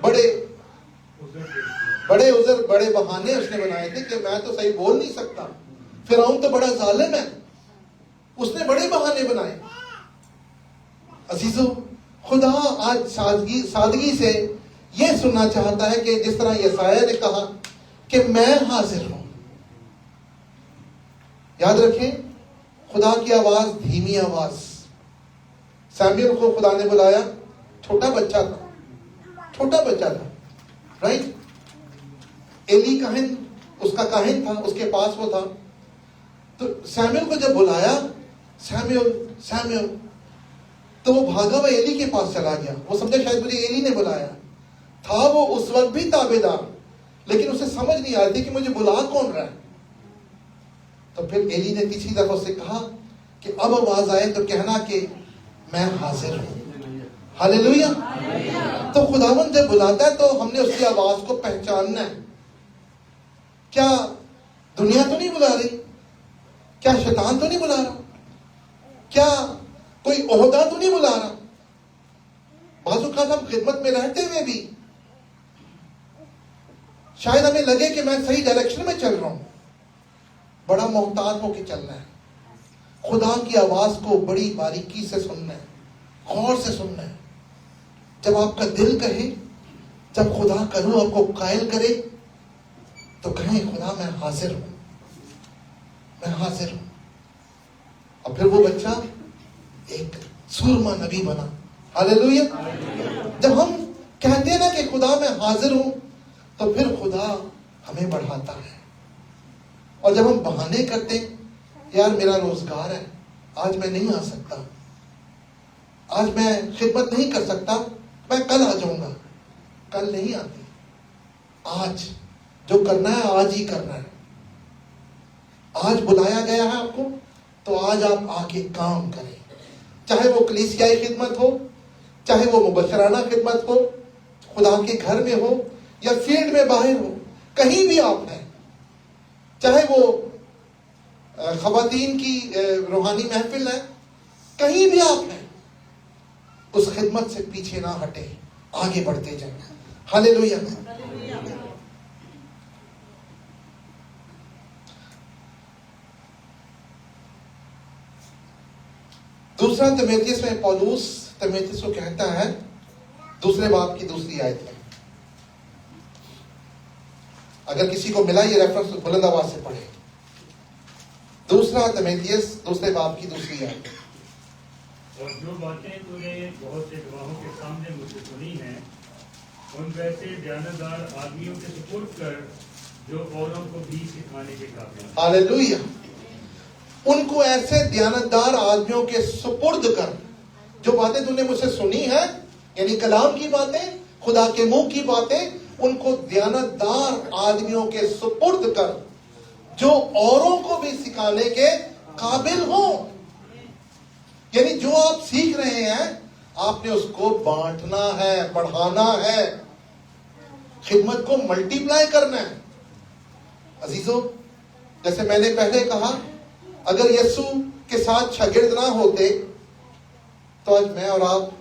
बड़े उज़र, बड़े बहाने उसने बनाए थे कि मैं तो सही बोल नहीं सकता, फिरौन तो बड़ा जालिम है। उसने बड़े बहाने बनाए। अजीजों, खुदा आज सादगी से यह सुनना चाहता है कि जिस तरह यसाया ने कहा कि मैं हाजिर हूं। याद रखें, खुदा की आवाज धीमी आवाज। सैमुएल को खुदा ने बुलाया, छोटा बच्चा था, राइट? एली काहिन, उसका काहिन था, उसके पास वो था। तो सैमुएल को जब बुलाया, सैमुएल, तो वो भागा हुआ एली के पास चला गया। वो समझा शायद मुझे एली ने बुलाया था। वो उस वक्त भी ताबेदार, लेकिन उसे समझ नहीं आ रही थी कि मुझे बुला कौन रहा है। तो फिर एली ने तीसरी दफा उससे कहा कि अब आवाज आए तो कहना कि मैं हाजिर हूं। हालेलुया। तो खुदावंद जब बुलाता है तो हमने उसकी आवाज को पहचानना है। क्या दुनिया तो नहीं बुला रही? क्या शैतान तो नहीं बुला रहा? क्या कोई ओहदा तो नहीं बुला रहा? बाज़ औक़ात हम खिदमत में रहते हुए भी शायद हमें लगे कि मैं सही डायरेक्शन में चल रहा हूं। बड़ा मोहतात होकर चलना है। खुदा की आवाज को बड़ी बारीकी से सुनना है, गौर से सुनना है। जब आपका दिल कहे, जब खुदा का रूह आपको कायल करे, तो कहें खुदा मैं हाजिर हूं, मैं हाजिर हूं। और फिर वो बच्चा एक सूरमा नबी बना। हालेलुया। जब हम कहते हैं ना कि खुदा मैं हाजिर हूं, तो फिर खुदा हमें बढ़ाता है। और जब हम बहाने करते हैं, यार मेरा रोजगार है, आज मैं नहीं आ सकता, आज मैं खिदमत नहीं कर सकता, मैं कल आ जाऊंगा, कल नहीं आती। आज जो करना है आज ही करना है। आज बुलाया गया है आपको, तो आज आप आके काम करें। चाहे वो कलीसियाई खिदमत हो, चाहे वो मुबशराना खिदमत हो, खुदा के घर में हो या फील्ड में बाहर हो, कहीं भी आप हैं। चाहे वो खवातीन की रूहानी महफिल है, कहीं भी आप हैं, उस खिदमत से पीछे ना हटे, आगे बढ़ते जाए। हालेलुया। दूसरा तिमोथियुस में पौलुस तिमोथियुस को कहता है, दूसरे बाब की दूसरी आयत में, अगर किसी को मिला ये रेफरेंस तो बुलंद आवाज से पढ़े। दूसरा तिमोथियुस दूसरे बाब की दूसरी आयत। और जो बातें तूने बहुत से गवाहों के सामने मुझसे सुनी हैं, उन वैसे ध्यानदार आदमियों के सुपुर्द कर जो औरों को भी सिखाने के काबिल हैं। हालेलुया। उनको ऐसे ध्यानदार आदमियों के सुपुर्द कर, जो बातें तूने मुझसे सुनी है, यानी कलाम की बातें, खुदा के मुंह की बातें, उनको ध्यानदार आदमियों के सुपुर्द कर, जो औरों को भी सिखाने के काबिल हो। यानी जो आप सीख रहे हैं, आपने उसको बांटना है, बढ़ाना है, खिदमत को मल्टीप्लाई करना है। अजीजों, जैसे मैंने पहले कहा, अगर यीशु के साथ शागिर्द ना होते तो आज मैं और आप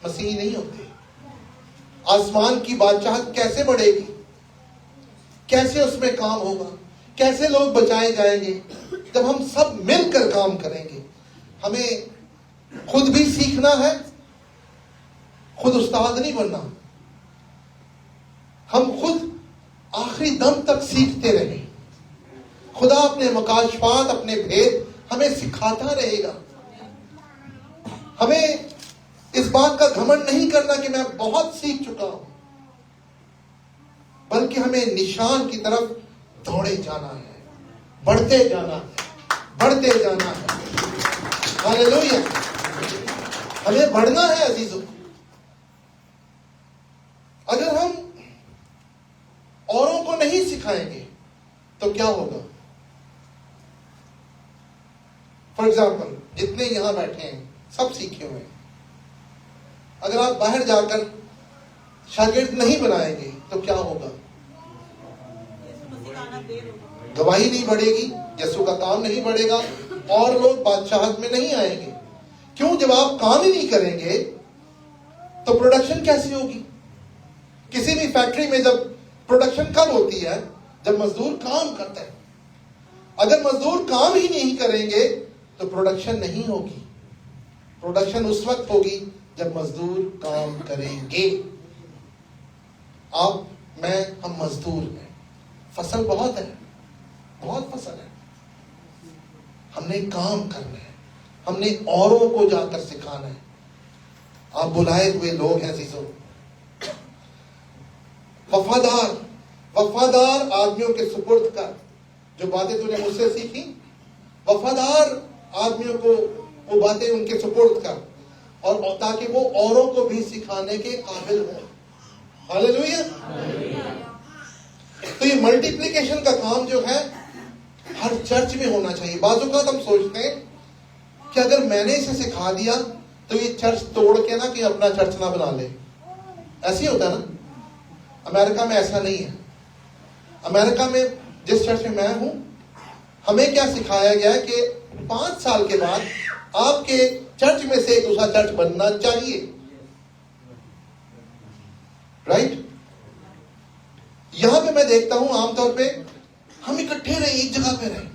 मसीही नहीं होते। आसमान की बादशाहत कैसे बढ़ेगी? कैसे उसमें काम होगा? कैसे लोग बचाए जाएंगे? जब हम सब मिलकर काम करेंगे। हमें खुद भी सीखना है, खुद उस्ताद नहीं बनना। हम खुद आखिरी दम तक सीखते रहें। खुदा अपने मकाशफात, अपने भेद हमें सिखाता रहेगा। हमें इस बात का घमंड नहीं करना कि मैं बहुत सीख चुका हूं, बल्कि हमें निशान की तरफ दौड़े जाना है, बढ़ते जाना है, बढ़ते जाना है। हालेलुया। हमें बढ़ना है अजीजों। औरों को नहीं सिखाएंगे तो क्या होगा? फॉर एग्जाम्पल, जितने यहां बैठे हैं सब सीखे हुए हैं, अगर आप बाहर जाकर शागिर्द नहीं बनाएंगे तो क्या होगा? गवाही नहीं बढ़ेगी, यीशु का काम नहीं बढ़ेगा, और लोग बादशाहत में नहीं आएंगे। क्यों? जब आप काम ही नहीं करेंगे तो प्रोडक्शन कैसी होगी? किसी भी फैक्ट्री में जब प्रोडक्शन कब होती है? जब मजदूर काम करते हैं। अगर मजदूर काम ही नहीं करेंगे तो प्रोडक्शन नहीं होगी। प्रोडक्शन उस वक्त होगी जब मजदूर काम करेंगे। आप, मैं, हम मजदूर हैं। फसल बहुत है, बहुत फसल है, हमने काम करना है, हमने औरों को जाकर सिखाना है। आप बुलाए हुए लोग हैं जीजो। वफादार आदमियों के सुपुर्द कर, जो बातें तूने मुझसे सीखी, वफादार आदमियों को वो बातें उनके सुपुर्द कर, और ताकि वो औरों को भी सिखाने के काबिल हो। हालेलुया। तो ये मल्टीप्लिकेशन का काम जो है हर चर्च में होना चाहिए। बाजू का हम सोचते हैं कि अगर मैंने इसे सिखा दिया तो ये चर्च तोड़ के ना कि अपना चर्च ना बना ले। ऐसे ही होता है ना। अमेरिका में ऐसा नहीं है। अमेरिका में जिस चर्च में मैं हूं, हमें क्या सिखाया गया है कि 5 साल के बाद आपके चर्च में से एक दूसरा चर्च बनना चाहिए। राइट? यहां पे मैं देखता हूं आमतौर पे हम इकट्ठे रहे, एक जगह पे रहे,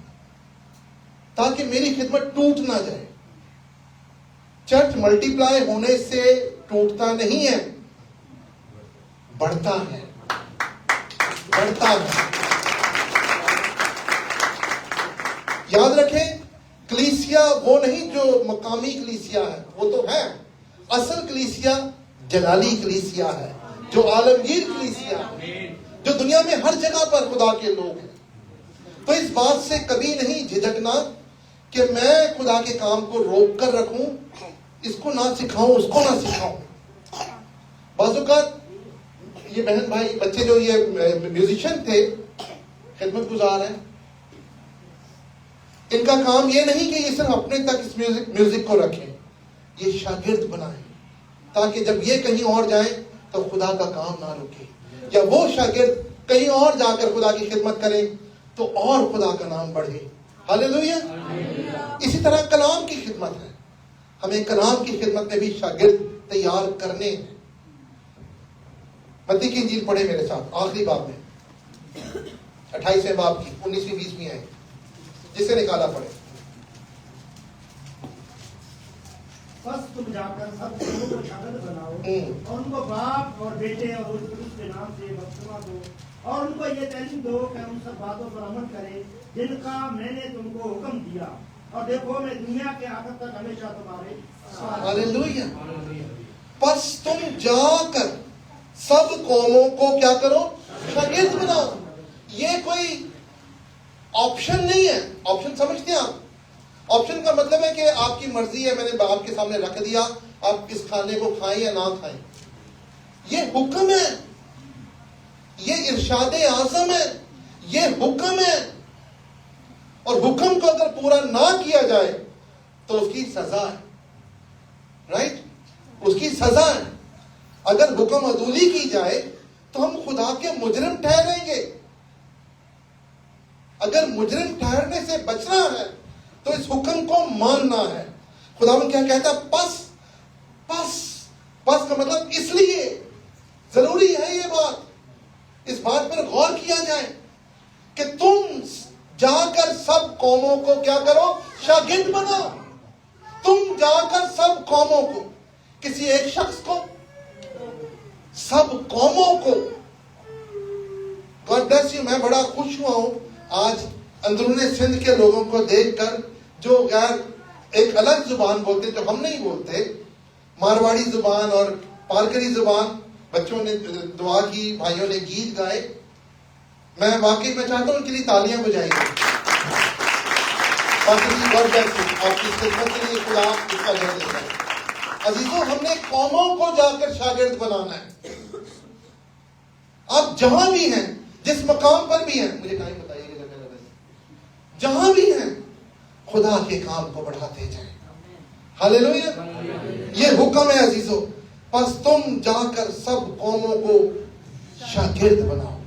ताकि मेरी खिदमत टूट ना जाए। चर्च मल्टीप्लाई होने से टूटता नहीं है, बढ़ता है, बढ़ता है। याद रखें, कलीसिया वो नहीं जो मकामी कलीसिया है, वो तो है। असल कलीसिया जलाली कलीसिया है, जो आलमगीर कलीसिया है, जो दुनिया में हर जगह पर खुदा के लोग हैं। तो इस बात से कभी नहीं झिझकना कि मैं खुदा के काम को रोक कर रखूं, इसको ना सिखाऊं, उसको ना सिखाऊं। बाज़-औक़ात ये बहन भाई बच्चे जो ये म्यूजिशियन थे, खिदमत गुजार हैं, इनका काम ये नहीं कि ये सिर्फ अपने तक इस म्यूजिक को रखें, ये शागिर्द बनाएं, ताकि जब ये कहीं और जाएं तो खुदा का काम ना रुके, या वो शागिर्द कहीं और जाकर खुदा की खिदमत करें तो और खुदा का नाम बढ़े। हालेलुया। इसी तरह कलाम की खिदमत है, हमें कलाम की खिदमत में भी शागिर्द तैयार करने हैं। मत्ती की इंजील पढ़े मेरे साथ, आखिरी बाब में, 28वें बाब की 19वीं 20वीं आयत, जिसे निकाला पड़े। बस तुम जाकर सब लोगों को शागिर्द बनाओ और उनको बाप और बेटे और रोह कुदूस के नाम से बपतिस्मा दो, और उनको ये तालीम दो कि उन सब बातों पर अमल करें जिनका मैंने तुमको हुक्म दिया, और देखो मैं दुनिया के आखिर तक हमेशा तुम्हारे साथ। हालेलुया। बस तुम जाकर सब कौमों को क्या करो? शागिर्द बनाओ। ये कोई ऑप्शन नहीं है। ऑप्शन समझते हैं आप? ऑप्शन का मतलब है कि आपकी मर्जी है, मैंने आपके सामने रख दिया, आप किस खाने को खाएं या ना खाएं। ये हुक्म है, ये इरशादे आज़म है, ये हुक्म है। और हुक्म को अगर पूरा ना किया जाए तो उसकी सजा है। राइट? उसकी सजा है। अगर हुक्म अदूली की जाए तो हम खुदा के मुजरिम ठहरेंगे। अगर मुजरिम ठहरने से बचना है तो इस हुक्म को मानना है। खुदावंद क्या कहता है? पस का मतलब इसलिए जरूरी है ये बात, इस बात पर गौर किया जाए कि तुम जाकर सब कौमों को क्या करो? शागिर्द बनाओ। तुम जाकर सब कौमों को, किसी एक शख्स को, सब कौमों को। God bless you. मैं बड़ा खुश हुआ हूं आज अंदरूनी सिंध के लोगों को देखकर, जो गैर एक अलग जुबान बोलते जो हम नहीं बोलते, मारवाड़ी जुबान और पारकरी जुबान। बच्चों ने दुआ की, भाइयों ने गीत गाए। मैं वाकई में चाहता हूं उनके लिए तालियां बजाइए। आपकी खिदमत के लिए खुदा इसका जय देता है। अजीजों, हमने कौमों को जाकर शागिर्द बनाना है। आप जहां भी हैं, जिस मकाम पर भी हैं, मुझे कहीं बताइएगा जगह जगह से, जहां भी हैं, खुदा के काम को बढ़ाते जाएं। हालेलुया। ये हुक्म है अजीजों, बस तुम जाकर सब कौमों को शागिर्द बनाओ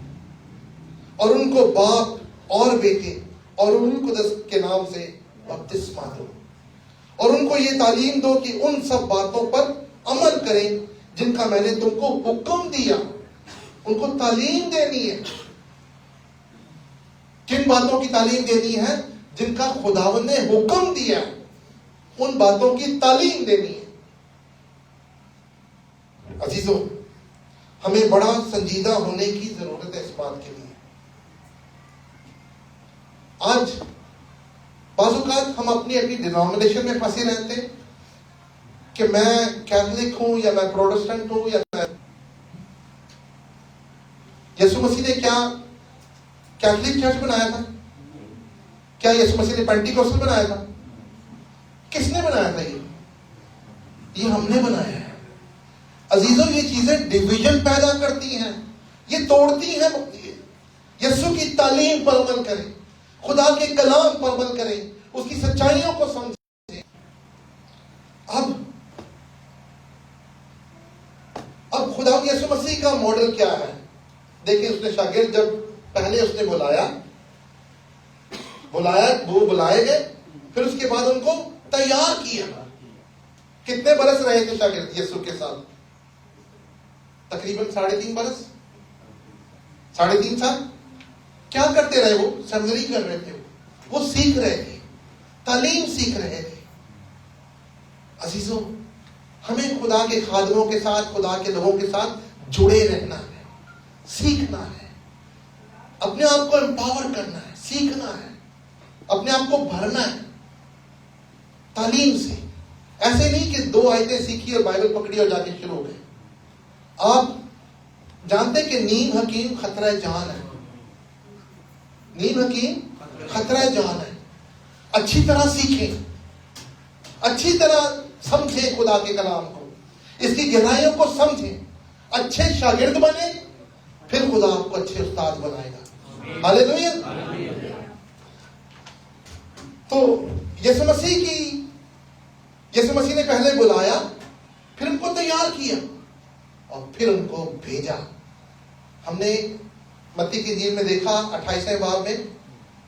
और उनको बाप और बेटे और उनको के नाम से बपतिस्मा दो और उनको ये तालीम दो कि उन सब बातों पर अमल करें जिनका मैंने तुमको हुक्म दिया। उनको तालीम देनी है। किन बातों की तालीम देनी है? जिनका खुदावंद ने हुक्म दिया, उन बातों की तालीम देनी है। अजीजों, हमें बड़ा संजीदा होने की जरूरत है इस बात के लिए। आज बाज़-औक़ात हम अपनी अपनी डिनोमिनेशन में फंसे रहते हैं कि मैं कैथोलिक हूं या मैं प्रोटेस्टेंट हूं या मैं, यीशु मसीह ने क्या कैथोलिक चर्च बनाया था? क्या यीशु मसीह ने पेंटिकोस्टल बनाया था? किसने बनाया था? ये हमने बनाया है। अजीजों, ये चीजें डिवीजन पैदा करती हैं, ये तोड़ती हैं। यीशु की तालीम पर अमल करें, खुदा के कलाम पर अमल करें, उसकी सच्चाइयों को समझें। अब खुदा यीशु मसीह का मॉडल क्या है? देखिए, उसने शागिर्द जब पहले उसने बुलाया, वो बुलाए गए, फिर उसके बाद उनको तैयार किया। कितने बरस रहे थे शागिर्द यीशु के साथ? तकरीबन 3.5 बरस, 3.5 साल। क्या करते रहे? वो सेमिनरी कर रहे थे, वो सीख रहे थे, तालीम सीख रहे थे। अजीजों, हमें खुदा के खादमों के साथ, खुदा के लोगों के साथ जुड़े रहना है, सीखना है, अपने आप को एम्पावर करना है, सीखना है, अपने आप को भरना है तालीम से। ऐसे नहीं कि 2 आयतें सीखी और बाइबल पकड़ी और जाके शुरू हो गए। आप जानते कि नीम हकीम खतरा जान है। नीम हकीम खतरा जान है। अच्छी तरह सीखें, अच्छी तरह समझें खुदा के कलाम को, इसकी गहराइयों को समझें, अच्छे शागिर्द बने, फिर खुदा आपको अच्छे उस्ताद बनाएगा। हालेलुया। तो यीशु मसीह ने पहले बुलाया, फिर उनको तैयार किया और फिर उनको भेजा। हमने मत्ती की इंजील में देखा 28वें बाब में,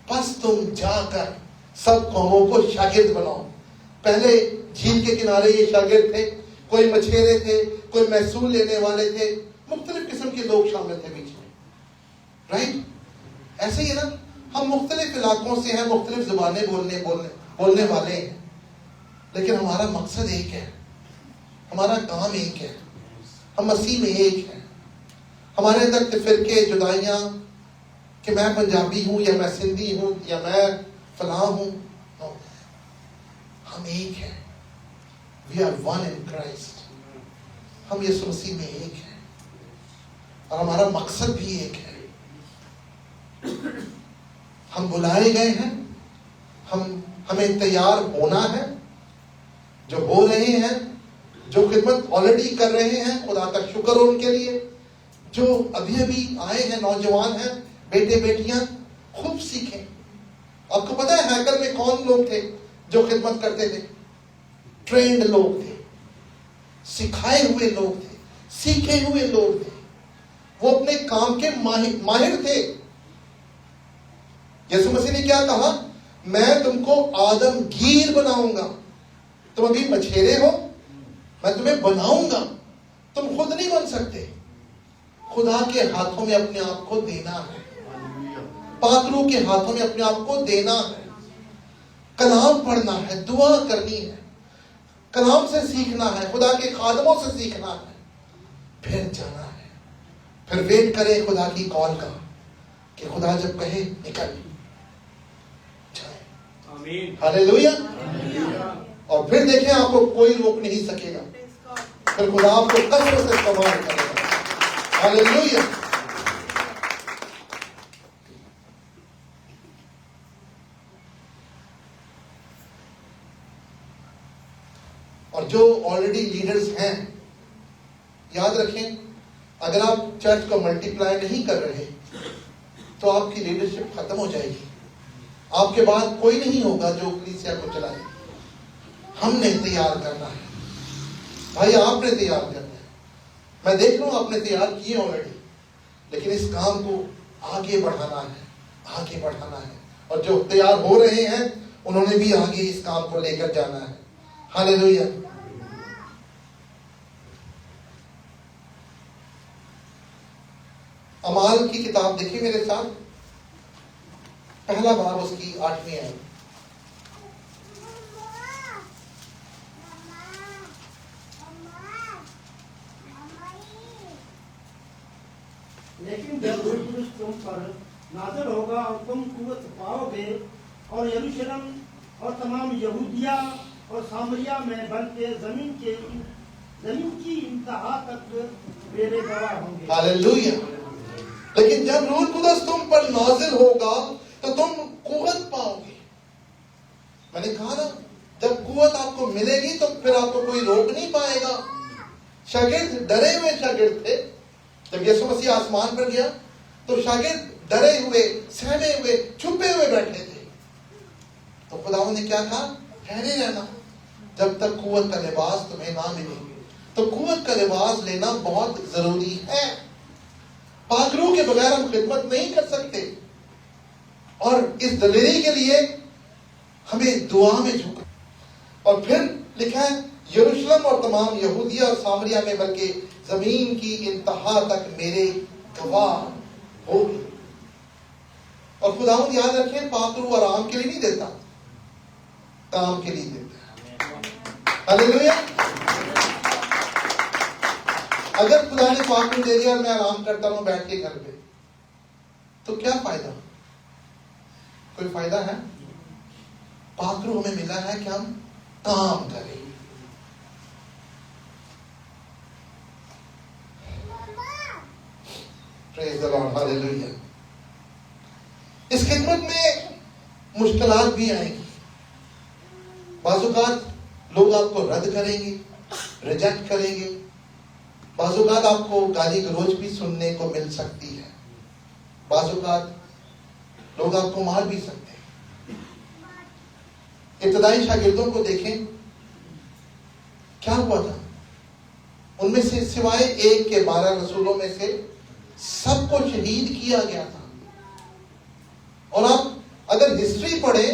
बस तुम जाकर सब कौमों को शागिर्द बनाओ। पहले झील के किनारे ये शागिर्द थे, कोई मछेरे थे, कोई महसूल लेने वाले थे, मुख्तलिफ किस्म के लोग शामिल थे बीच में, राइट? ऐसे ही ना, हम मुख्तलिफ इलाकों से हैं, मुख्तलिफ जुबानें बोलने वाले हैं, लेकिन हमारा मकसद एक है, हमारा काम एक है, हम मसीह में एक है। हमारे अंदर फिरके, जुदाइयां कि मैं पंजाबी हूं या मैं सिंधी हूं या मैं फलां हूं, हम एक हैं। We are one in Christ. हम यीशु मसीह में एक हैं और हमारा मकसद भी एक है। हम बुलाए गए हैं, हमें तैयार होना है। जो हो रहे हैं, जो खिदमत ऑलरेडी कर रहे हैं, खुदा का शुक्र हो उनके लिए। जो अभी अभी आए हैं, नौजवान हैं, बेटे बेटियां, खूब सीखें। आपको पता है हैकल में कौन लोग थे जो खिदमत करते थे? ट्रेंड लोग थे, सिखाए हुए लोग थे, सीखे हुए लोग थे। वो अपने काम के माहिर थे। यीशु मसीह ने क्या कहा? मैं तुमको आदमगीर बनाऊंगा। तुम अभी मछेरे हो, मैं तुम्हें बनाऊंगा। तुम खुद नहीं बन सकते, खुदा के हाथों में अपने आप को देना है, पात्रों के हाथों में अपने आप को देना है। कलाम पढ़ना है, दुआ करनी है, कलाम से सीखना है, खुदा के खादमों से सीखना है, फिर जाना है। फिर वेट करें खुदा की कॉल का कि खुदा जब कहे निकल जाए। हालेलुया। और फिर देखें, आपको कोई रोक नहीं सकेगा। फिर खुदा आपको कसरत से इस्तेमाल करेगा। हालेलुया। और जो ऑलरेडी लीडर्स हैं, याद रखें, अगर आप चर्च को मल्टीप्लाई नहीं कर रहे, तो आपकी लीडरशिप खत्म हो जाएगी। आपके बाद कोई नहीं होगा जो कलीसिया को चलाए। हमने तैयार करना है भाई, आपने तैयार करना है। मैं देख रहा हूं आपने तैयार किए ऑलरेडी, लेकिन इस काम को आगे बढ़ाना है, आगे बढ़ाना है। और जो तैयार हो रहे हैं उन्होंने भी आगे इस काम को लेकर जाना है। हालेलुया। अमाल की किताब देखिए मेरे साथ, पहला बाब उसकी 8वीं आयत। लेकिन जब रूह कुदूस तुम पर नाज़िल होगा और तुम कुव्वत पाओगे और यरूशलेम और तमाम यहूदिया और सामरिया में बल्कि जमीन की इंतहा तक मेरे गवाह होंगे। हालेलुया। लेकिन जब रूह कुदस तुम पर नाज़िल होगा तो तुम कुव्वत पाओगे। मैंने कहा ना, जब कुव्वत आपको मिलेगी तो फिर आपको कोई रोक नहीं पाएगा। शागिर्द डरे हुए शागिर्द थे। जब यीशु मसीह आसमान पर गया तो शागिर्द डरे हुए, सहमे हुए, छुपे हुए बैठे थे। तो खुदावंद ने क्या कहा? ठहरे रहना जब तक कुव्वत का लिबास तुम्हें ना मिले। तो कुव्वत का लिबास लेना बहुत जरूरी है। पाक रूह के बगैर हम खिदमत नहीं कर सकते। और इस दलेरी के लिए हमें दुआ में झुका। और फिर लिखा है यरूशलेम और तमाम यहूदिया और सामरिया में बल्कि जमीन की इंतहा तक मेरे गवाह होगी। और खुदावंद याद रखें, पाक रूह आराम के लिए नहीं देता, काम के लिए देता है। हालेलुया। अगर खुदा ने पाक रूह दे दिया और मैं आराम करता हूं बैठ के घर पे, तो क्या फायदा? कोई फायदा है? पाक रूह हमें मिला है कि हम काम करें। Praise the Lord. हालेलुया। इस खिदमत में मुश्किलात भी आएंगी। बाज़-औक़ात लोग आपको रद्द करेंगे, रिजेक्ट करेंगे। बाज़-औक़ात आपको गाली गलौज भी सुनने को मिल सकती है। बाज़-औक़ात लोग आपको मार भी सकते हैं। इब्तदाई शागिर्दों को देखें, क्या हुआ था? उनमें से सिवाय एक के 12 रसूलों में से सबको शहीद किया गया था। और आप अगर हिस्ट्री पढ़ें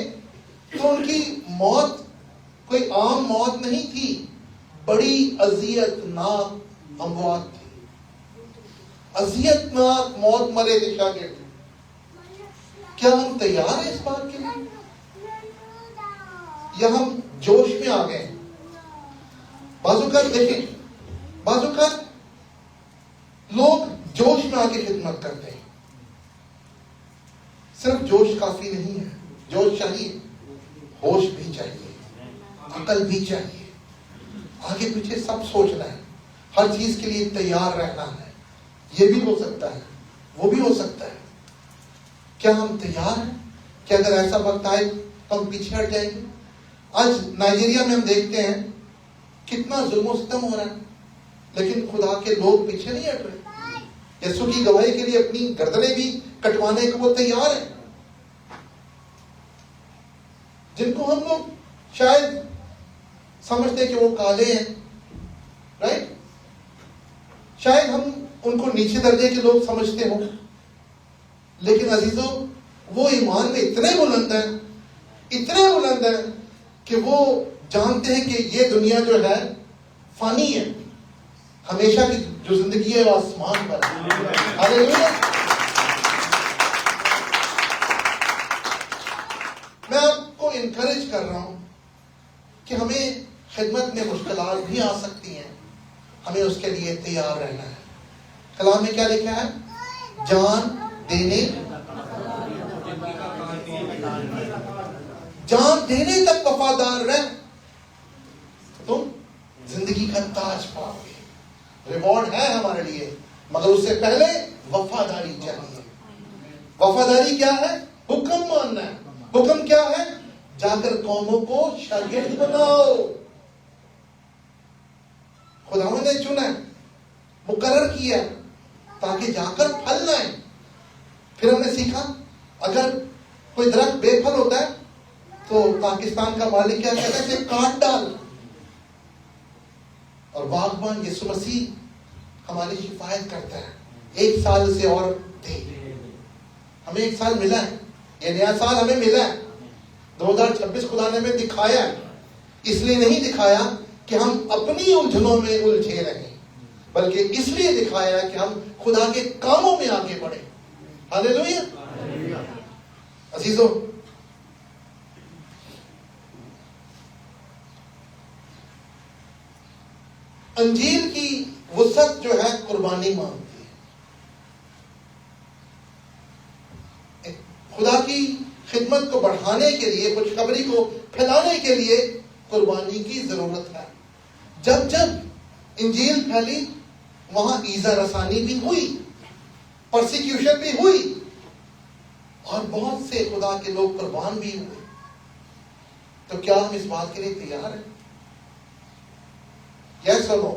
तो उनकी मौत कोई आम मौत नहीं थी, बड़ी अजियतनाक अमवात थी। अजियतनाक मौत मरे थे शागिर्द। क्या हम तैयार हैं इस बात के लिए, या हम जोश में आ गए? बाज़-औक़ात देखें, बाज़-औक़ात लोग जोश में आके खिदमत करते हैं। सिर्फ जोश काफी नहीं है, जोश चाहिए, होश भी चाहिए, अकल भी चाहिए, आगे पीछे सब सोचना है, हर चीज के लिए तैयार रहना है। ये भी हो सकता है, वो भी हो सकता है। क्या हम तैयार हैं कि अगर ऐसा वक्त आए तो हम पीछे हट जाएंगे? आज नाइजीरिया में हम देखते हैं कितना जुल्म सितम हो रहा है, लेकिन खुदा के लोग पीछे नहीं हट रहे। यीशु की गवाही के लिए अपनी गर्दनें भी कटवाने को वो तैयार है। जिनको हम लोग शायद समझते हैं कि वो काले हैं, राइट? शायद हम उनको नीचे दर्जे के लोग समझते हो, लेकिन अजीजों वो ईमान में इतने बुलंद हैं, इतने बुलंद हैं कि वो जानते हैं कि ये दुनिया जो है फानी है, हमेशा की जो जिंदगी है वो आसमान पर है। हालेलुया। मैं आपको इनकरेज कर रहा हूं कि हमें खिदमत में मुश्किलात भी आ सकती हैं, हमें उसके लिए तैयार रहना है। कलाम में क्या लिखा है? जान देने तक वफादार रह, तुम जिंदगी का ताज पाओगे। रिवॉर्ड है हमारे लिए, मगर उससे पहले वफादारी चाहिए। वफादारी क्या है? हुक्म मानना है। हुक्म क्या है? जाकर कौमों को शागिर्द बनाओ। खुदावंद ने चुना है, मुकर्रर किया ताकि जाकर फल लाएं। फिर हमने सीखा अगर कोई दरख्त बेफल होता है तो पाकिस्तान का मालिक क्या कहता है, इसे काट डाल। और बागबान यीशु मसीह हमारी शिफायत करता है, 1 साल से और दे। हमें 1 साल मिला है, ये नया साल हमें मिला है। 2026 खुदा ने हमें दिखाया है, इसलिए नहीं दिखाया कि हम अपनी उलझनों में उलझे रहें, बल्कि इसलिए दिखाया कि हम खुदा के कामों में आगे बढ़े। हालेलुया। अजीजों, अंजील की वसअत जो है कुर्बानी मांगती है। खुदा की खिदमत को बढ़ाने के लिए, खुशखबरी को फैलाने के लिए कुर्बानी की जरूरत है। जब जब इंजील फैली वहां ईजा रसानी भी हुई, परसिक्यूशन भी हुई और बहुत से खुदा के लोग कुर्बान भी हुए। तो क्या हम इस बात के लिए तैयार हैं? यस और नो?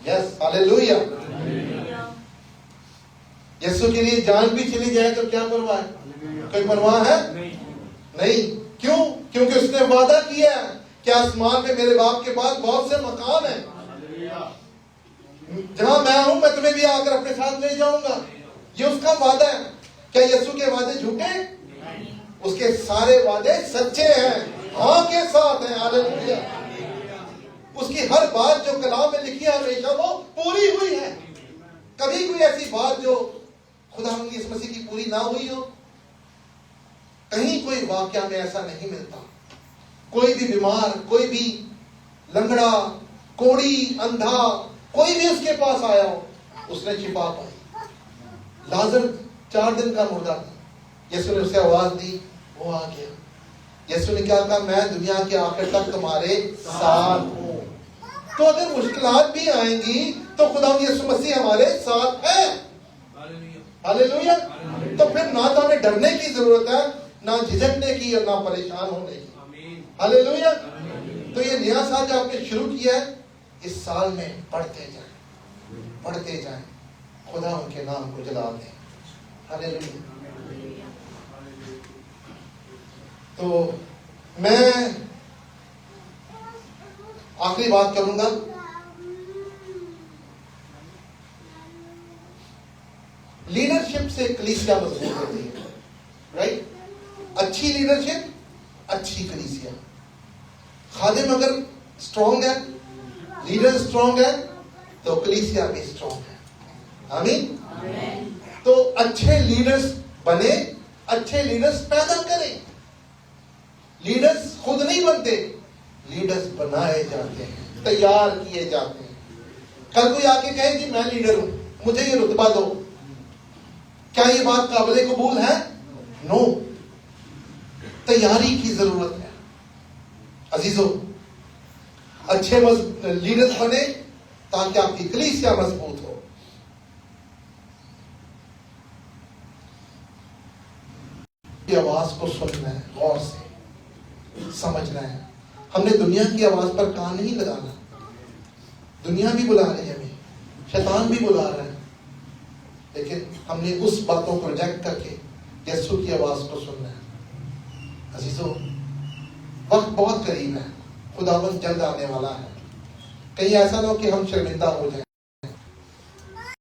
यस। हालेलुया। यीशु के लिए जान भी चली जाए तो क्या परवाह है? कोई परवाह है? नहीं। क्यों? क्योंकि उसने वादा किया है कि आसमान में मेरे बाप के पास बहुत से मकान हैं, जहां मैं हूं मैं तुम्हें भी आकर अपने साथ ले जाऊंगा। ये उसका वादा है। क्या यीशु के वादे झूठे? उसके सारे वादे सच्चे हैं, हाँ के साथ हैं। हालेलुया। उसकी हर बात जो कलाम में लिखी है हमेशा वो पूरी हुई है। कभी कोई ऐसी बात जो खुदा यीशु मसीह की पूरी ना हुई हो? कहीं कोई वाक्य में ऐसा नहीं मिलता। कोई भी बीमार, कोई भी लंगड़ा, कोड़ी, अंधा, कोई भी उसके पास आया हो, उसने शिफा पाई। लाजर 4 दिन का मुर्दा था, यीशु ने उसे आवाज दी, वो आ गया। यीशु ने क्या कहा? मैं दुनिया के आखिर तक तुम्हारे साथ हूं। तो अगर मुश्किलात भी आएंगी तो खुदा यीशु मसीह हमारे साथ है। हालेलुया। तो फिर ना तो हमें डरने की जरूरत है, ना झिझकने की और ना परेशान होने की। हालेलुया। तो ये नया साल जो आपने शुरू किया है, इस साल में पढ़ते जाएं, पढ़ते जाएं, खुदा उनके नाम को जला दें। हालेलुया। तो मैं आखिरी बात करूंगा। लीडरशिप से कलीसिया मजबूत होती है, राइट? अच्छी लीडरशिप, अच्छी कलीसिया। खादिम अगर स्ट्रॉन्ग है, लीडर स्ट्रॉन्ग है, तो कलीसिया भी स्ट्रॉन्ग है। आमीन। तो अच्छे लीडर्स बने, अच्छे लीडर्स पैदा करें। लीडर्स खुद नहीं बनते, लीडर्स बनाए जाते हैं, तैयार किए जाते हैं। कल कोई आके कहे कि मैं लीडर हूं, मुझे ये रुतबा दो, क्या ये बात काबिले कबूल है? नो। तैयारी की जरूरत है। अजीजों, अच्छे लीडर्स बने ताकि आपकी कलीसिया मजबूत हो। की आवाज को सुनना है, गौर से समझना है। हमने दुनिया की आवाज पर कान नहीं लगाना। दुनिया भी बुला रही है हमें, शैतान भी बुला रहा है, लेकिन हमने उस बातों को रिजेक्ट करके यीशु की आवाज को सुनना है। अजीजों, वक्त बहुत करीब है, खुदावंद जल्द आने वाला है। कहीं ऐसा ना हो कि हम शर्मिंदा हो जाएं।